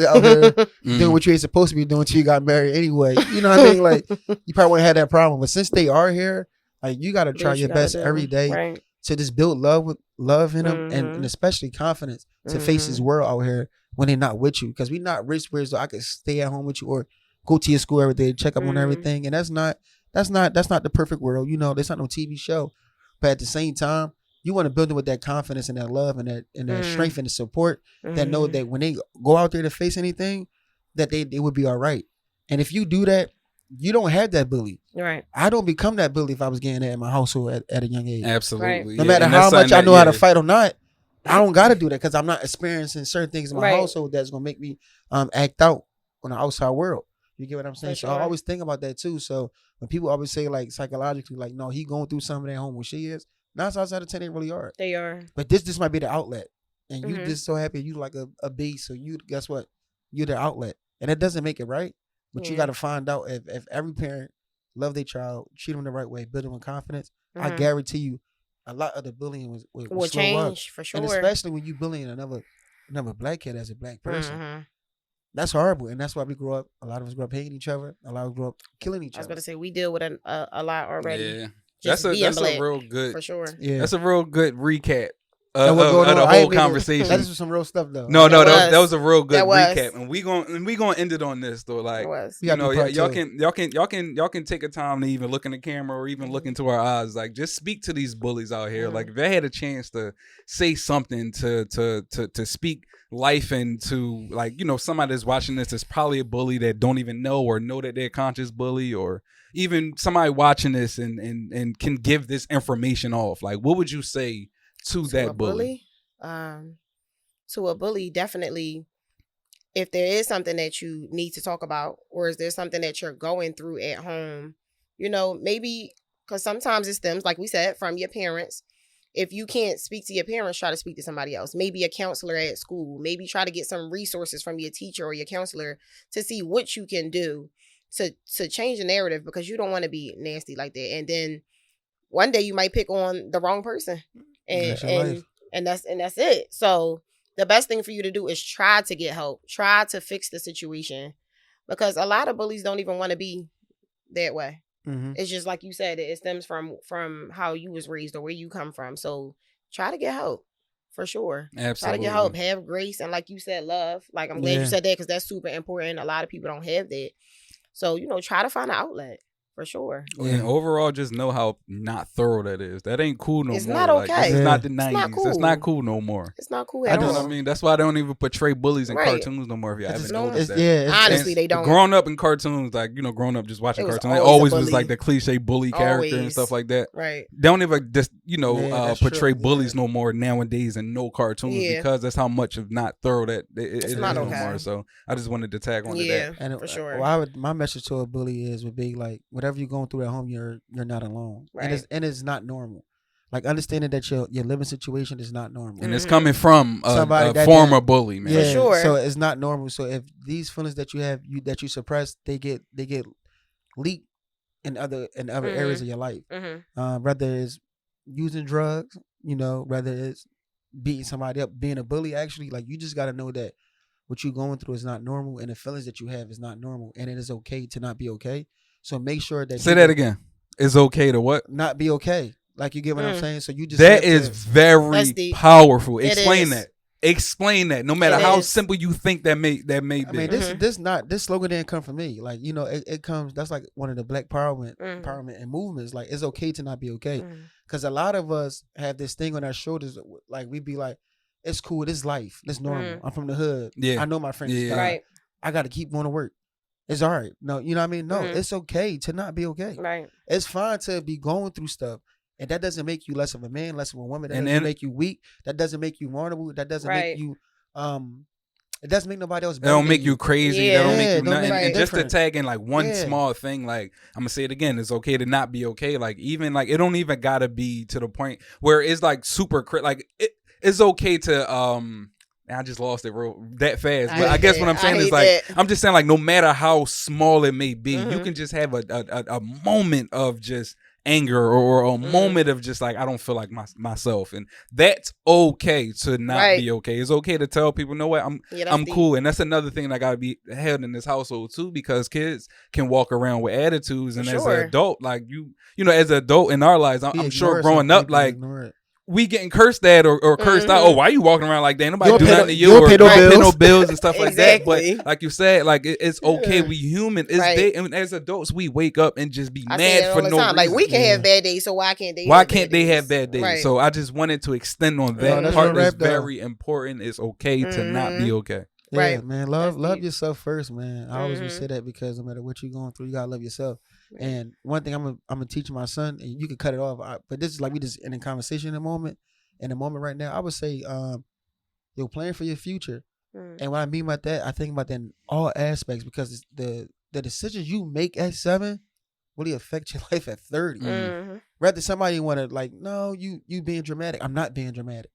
Speaker 3: out there doing what you ain't supposed to be doing till you got married anyway, you know what I mean? Like, you probably wouldn't have that problem. But since they are here, like, you got to try your best every day to just build love in them, and especially confidence to face this world out here when they're not with you. Because we not rich where I could stay at home with you or go to your school every day, check up on everything, and that's not the perfect world. You know, there's not no TV show, but at the same time, you want to build them with that confidence and that love and that strength and the support that know that when they go out there to face anything, that they would be all right. And if you do that, you don't have that bully.
Speaker 2: Right.
Speaker 3: I don't become that bully if I was getting that in my household at a young age.
Speaker 1: Absolutely.
Speaker 3: No matter how much I know how to fight or not, I don't got to do that because I'm not experiencing certain things in my household that's going to make me act out on the outside world. You get what I'm saying? So I always think about that too. So when people always say, like, psychologically, like, no, he going through something at home when she is, 9 times out of 10 they really are.
Speaker 2: They are.
Speaker 3: But this might be the outlet. And you just so happy you like a beast. So you, guess what? You're the outlet. And it doesn't make it right. But you got to find out if every parent love their child, treat them the right way, build them with confidence, I guarantee you a lot of the bullying will
Speaker 2: change for sure.
Speaker 3: And especially when you bullying another black kid as a black person. That's horrible. And that's why a lot of us grew up hating each other. A lot of us grew up killing each other.
Speaker 2: I was going to say, we deal with a lot already.
Speaker 1: Yeah. That's a real good,
Speaker 2: for sure.
Speaker 1: Yeah. That's a real good recap of the whole conversation.
Speaker 3: That is some real stuff though.
Speaker 1: No, that was a real good recap, and we gonna end it on this though. Like, you know, y'all can take a time to even look in the camera or even look into our eyes. Like, just speak to these bullies out here. Like, if they had a chance to say something to speak life into, like, you know, somebody that's watching this is probably a bully that don't even know or know that they're a conscious bully, or even somebody watching this and can give this information off. Like, what would you say to that bully?
Speaker 2: To a bully, definitely, if there is something that you need to talk about, or is there something that you're going through at home, you know, maybe, because sometimes it stems, like we said, from your parents. if you can't speak to your parents, try to speak to somebody else. Maybe a counselor at school. Maybe try to get some resources from your teacher or your counselor to see what you can do to change the narrative, because you don't want to be nasty like that. And then one day you might pick on the wrong person, and that's it. So the best thing for you to do is try to get help, try to fix the situation, because a lot of bullies don't even want to be that way. Mm-hmm. It's just like you said, it stems from how you was raised or where you come from. So try to get help. For sure.
Speaker 1: Absolutely.
Speaker 2: Try to get help, have grace, and like you said, love. Like, I'm glad you said that, because that's super important. A lot of people don't have that. So, try to find an outlet. For sure.
Speaker 1: And overall, just know how not thorough that is. That ain't cool no more.
Speaker 2: It's not okay.
Speaker 1: It's not the 90s.
Speaker 2: Not cool.
Speaker 1: It's not cool no more.
Speaker 2: It's not cool at all.
Speaker 1: You know what I mean? That's why they don't even portray bullies in cartoons no more, if you haven't noticed that.
Speaker 2: Yeah, honestly, they don't.
Speaker 1: Growing up in cartoons, like, growing up just watching cartoons, they always was like the cliche bully character and stuff like that.
Speaker 2: Right.
Speaker 1: They don't even just, portray bullies no more nowadays in no cartoons, because that's how much of not thorough that it is no more. So I just wanted to tag on to that.
Speaker 2: Yeah, for sure.
Speaker 3: My message to a bully would be like, whatever you're going through at home, you're not alone, right. and it's not normal. Like, understanding that your living situation is not normal,
Speaker 1: and it's coming from a former bully, man.
Speaker 3: Yeah,
Speaker 2: for sure.
Speaker 3: So it's not normal. So if these feelings that you have, that you suppress, they get leaked in other areas of your life. Whether it's using drugs, whether it's beating somebody up, being a bully. Actually, like, you just got to know that what you're going through is not normal, and the feelings that you have is not normal, and it is okay to not be okay. So make sure that
Speaker 1: say that again. It's okay to what?
Speaker 3: Not be okay. Like, you get what I'm saying? So you just
Speaker 1: that is very powerful. Explain that. Explain that. No matter how simple you think that may be. I
Speaker 3: mean, this slogan didn't come from me. Like, it comes. That's like one of the Black empowerment and movements. Like, it's okay to not be okay, because a lot of us have this thing on our shoulders. Like, we be like, it's cool. This is life. This normal. I'm from the hood. Yeah. I know my friends. Yeah. Right. I got to keep going to work. It's all right. No, you know what I mean? No, it's okay to not be okay.
Speaker 2: Right.
Speaker 3: It's fine to be going through stuff. And that doesn't make you less of a man, less of a woman. That doesn't make you weak. That doesn't make you vulnerable. That doesn't make you it doesn't make nobody else better.
Speaker 1: It don't make you crazy.
Speaker 3: Yeah.
Speaker 1: That don't make you nothing. And just to tag in like one small thing, like, I'm gonna say it again, it's okay to not be okay. Like, even like, it don't even gotta be to the point where it's like super like it's okay to I just lost it that fast. But I guess what I'm saying is, like, I'm just saying, like, no matter how small it may be, you can just have a moment of just anger or a moment of just like, I don't feel like myself, and that's okay to not be okay. It's okay to tell people, know what, I'm cool. And that's another thing that gotta be held in this household too, because kids can walk around with attitudes, and as an adult, like, as an adult in our lives, I'm sure growing up, like, we getting cursed at or cursed out. Oh, why are you walking around like that? Nobody do nothing to you, or pay no bills and stuff like that. But like you said, like, it's okay. We human. And as adults, we wake up and just be mad for no reason.
Speaker 2: Like, we can have bad days, so why can't they?
Speaker 1: Why can't they have bad days? Right. So I just wanted to extend on that part. Is very important. It's okay to not be okay.
Speaker 3: Yeah, right, man. Love yourself first, man. I always would say that, because no matter what you're going through, you gotta love yourself. And one thing I'm gonna teach my son, and you can cut it off, but this is like, we just in a conversation in a moment right now. I would say, you're planning for your future, and what I mean by that, I think about that in all aspects, because the decisions you make at 7 really affect your life at 30. Rather somebody want to, like, no, you being dramatic. I'm not being dramatic,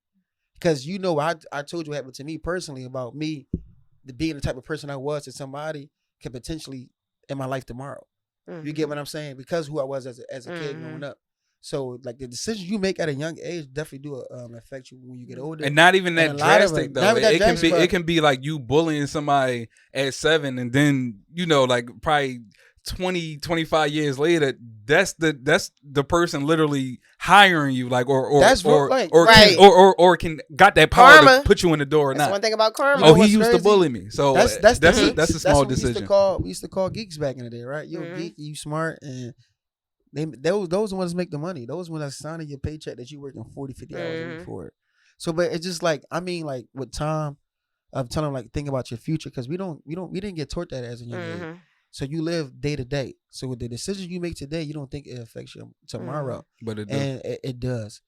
Speaker 3: because I told you what happened to me personally about me being the type of person I was, that somebody could potentially in my life tomorrow. You get what I'm saying? Because who I was as a kid growing up. So, like, the decisions you make at a young age definitely do affect you when you get older.
Speaker 1: And not even that drastic, though. It can be like you bullying somebody at 7, and then, like, probably 20, 25 years later, that's the person literally hiring you, like, or can got that power to put you in the door or
Speaker 2: that's
Speaker 1: not.
Speaker 2: One thing about karma.
Speaker 1: Oh, he used to bully me. So that's a small decision.
Speaker 3: We used to call geeks back in the day, right? You're a geek, you smart, and those ones make the money. Those ones that signing your paycheck that you working 40, 50 hours a week for it. So, but it's just like, I mean, like, with time, I'm telling them, like, think about your future, because we didn't get taught that as a young age. So you live day to day. So with the decisions you make today, you don't think it affects you tomorrow,
Speaker 1: but it does.
Speaker 3: And it does.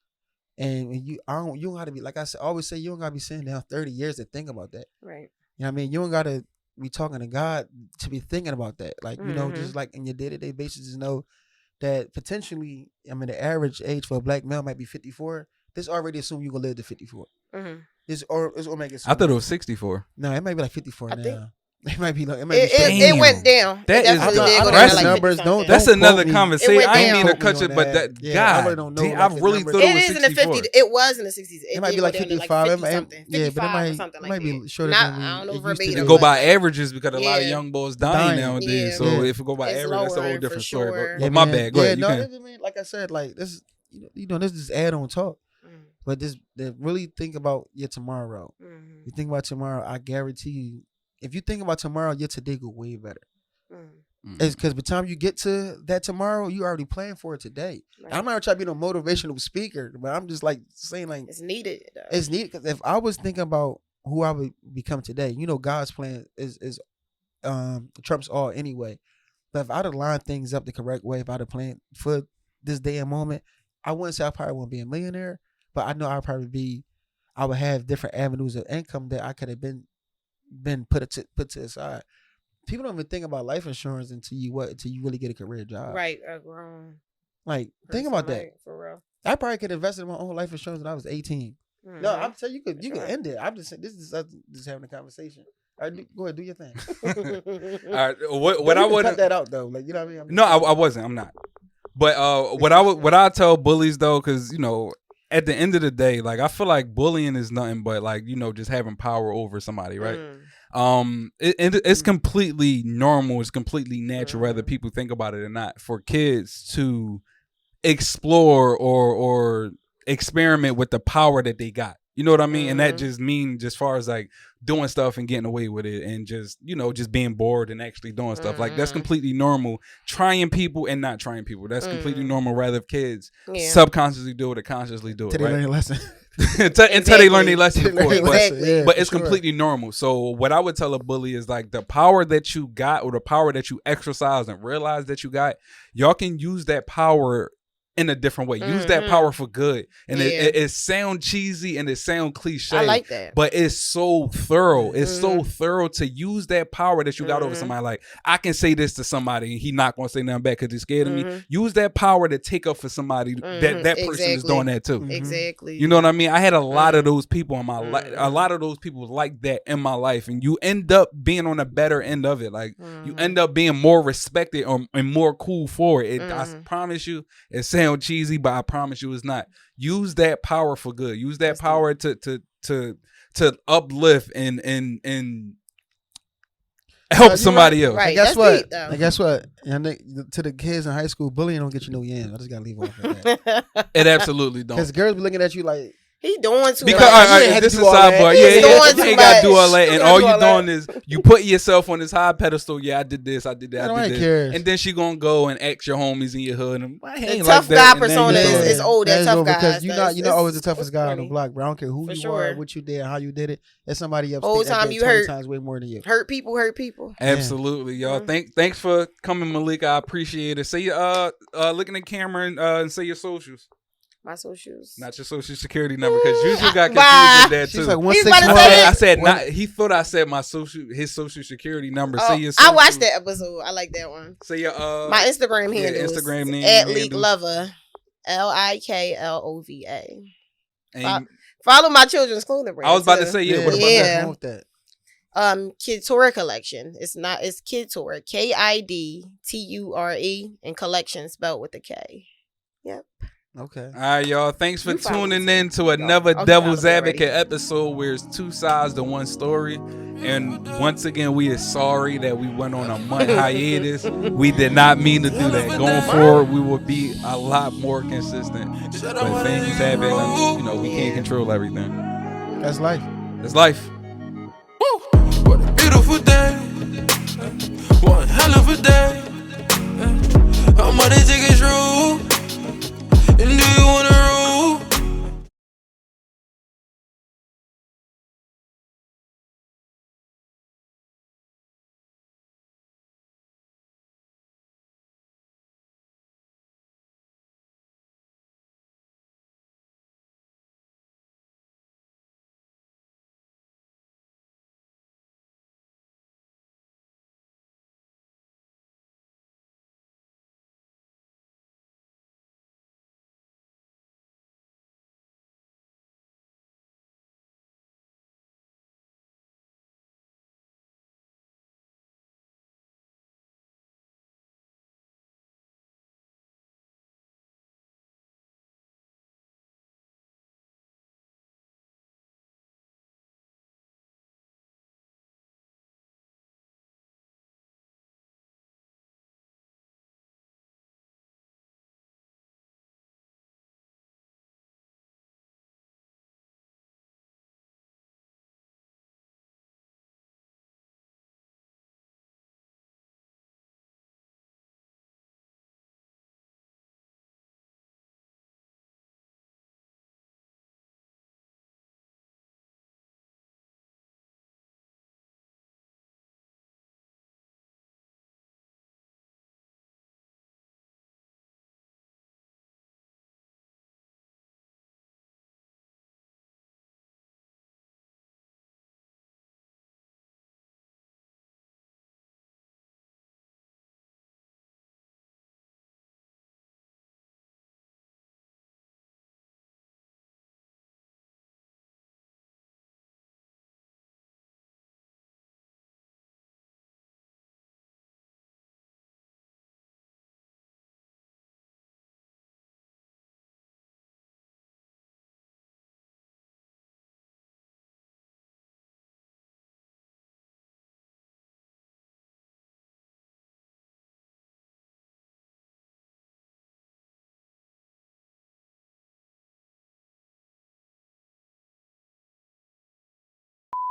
Speaker 3: And you don't gotta be, like I always say, you don't gotta be sitting down 30 years to think about that.
Speaker 2: Right.
Speaker 3: You know what I mean? You don't gotta be talking to God to be thinking about that. Like, just like in your day to day basis, just know that potentially, I mean, the average age for a black male might be 54. this already assume you gonna live to 54.
Speaker 2: Mm-hmm.
Speaker 3: It's Omega.
Speaker 1: I thought it was 64.
Speaker 3: No, it might be like 54 now.
Speaker 2: Think
Speaker 3: it might be like
Speaker 2: it went down.
Speaker 1: That is
Speaker 2: aggressive.
Speaker 3: Numbers.
Speaker 1: That's another conversation. I ain't
Speaker 2: down.
Speaker 1: mean to cut you, but that
Speaker 3: I really don't know.
Speaker 1: I really thought it was 64.
Speaker 2: It is in the 50s. It was in the 60s.
Speaker 3: It might be like 55.
Speaker 2: Yeah, but
Speaker 3: it might be shorter than
Speaker 2: I don't know
Speaker 3: it
Speaker 2: verbatim.
Speaker 3: used to
Speaker 1: It
Speaker 3: be.
Speaker 1: go by averages because a lot of young boys dying nowadays.
Speaker 2: Yeah.
Speaker 1: So if it go by average, that's a whole different story. But my bad. Go ahead.
Speaker 3: Like I said, like this, this is add-on talk. But really think about your tomorrow.
Speaker 2: Mm-hmm.
Speaker 3: You think about tomorrow, I guarantee you, if you think about tomorrow, your today go way better. It's because by the time you get to that tomorrow, you already planning for it today. Right. I'm not trying to be no motivational speaker, but I'm just like saying like
Speaker 2: it's needed.
Speaker 3: It's needed because if I was thinking about who I would become today, God's plan is trumps all anyway. But if I'd have lined things up the correct way, if I'd have planned for this day and moment, I wouldn't say I probably wouldn't be a millionaire. But I know I would have different avenues of income that I could have been put to the side. People don't even think about life insurance until you really get a career job.
Speaker 2: Right, grown.
Speaker 3: Like think about that.
Speaker 2: For real.
Speaker 3: I probably could invest in my own life insurance when I was 18. Mm-hmm. No, I'm telling you, you can end it. I'm just saying, this is us just having a conversation. All right, go ahead, do your thing.
Speaker 1: All right, what I would
Speaker 3: cut that out though, like you know what I mean?
Speaker 1: No, I wasn't. I'm not. But what I tell bullies though, because at the end of the day, like I feel like bullying is nothing but like just having power over somebody, right? It's completely normal. It's completely natural, whether people think about it or not, for kids to explore or experiment with the power that they got. You know what I mean? And that just means as far as like doing stuff and getting away with it and just being bored and actually doing stuff. Like that's completely normal. Trying people and not trying people. That's completely normal, rather if kids subconsciously do it or consciously do it. Until
Speaker 3: they learn a lesson.
Speaker 1: Until they learn their lesson, of course. But it's
Speaker 3: sure.
Speaker 1: completely normal. So what I would tell a bully is like the power that you got or the power that you exercise and realize that you got, y'all can use that power in a different way. Use that power for good. And it sound cheesy and it sound cliche.
Speaker 2: I like that.
Speaker 1: But it's so thorough. It's so thorough to use that power that you got over somebody. Like, I can say this to somebody and he not going to say nothing back because he's scared of me. Use that power to take up for somebody that person is doing that too.
Speaker 2: Exactly.
Speaker 1: You know what I mean? I had a lot of those people in my life. A lot of those people like that in my life. And you end up being on the better end of it. Like, you end up being more respected and more cool for it. I promise you, it sounds cheesy, but I promise you it's not. Use that power for good. Use that power to uplift and help somebody else.
Speaker 2: Right.
Speaker 3: And guess what? And to the kids in high school, bullying don't get you no yams. I just gotta leave off of that.
Speaker 1: It absolutely don't.
Speaker 3: Because girls be looking at you like
Speaker 2: he doing too
Speaker 1: because
Speaker 2: much.
Speaker 1: This is sidebar. You ain't gotta do all that, and all you doing is you put yourself on this high pedestal. Yeah, I did this, I did that, I did this, and then she gonna go and ask your homies in your hood. And
Speaker 2: the tough guy persona is old. That tough guy.
Speaker 3: Because you're not always the toughest guy on the block, bro. I don't care who you are, what you did, how you did it. There's somebody else.
Speaker 2: Whole time you hurt
Speaker 3: 20 times way more than you.
Speaker 2: Hurt people.
Speaker 1: Absolutely, y'all. Thanks for coming, Malika. I appreciate it. Say your look in the camera and say your socials.
Speaker 2: My socials.
Speaker 1: Not your social security number, because usually got confused with that too.
Speaker 3: She's like 161.
Speaker 1: I said not. He thought I said his social security number. Say your
Speaker 2: I watched that episode. I like that one.
Speaker 1: Say your
Speaker 2: my Instagram handle.
Speaker 1: Instagram name.
Speaker 2: At Leak Lover. LIKLOVA. Follow my children's clothing brand.
Speaker 1: I was about to say
Speaker 3: what about that? With that?
Speaker 2: Kid Tour Collection. It's Kid Tour. KIDTURE and collection spelled with a K. Yep.
Speaker 3: Okay.
Speaker 1: All right, y'all. Thanks for tuning in to another Devil's Advocate episode where it's two sides to one story. And once again, we are sorry that we went on a month hiatus. We did not mean to do that. Going forward, we will be a lot more consistent. But things happen. We can't control everything.
Speaker 3: That's life.
Speaker 1: That's life.
Speaker 4: What a beautiful day. One hell of a day. How much they take is true.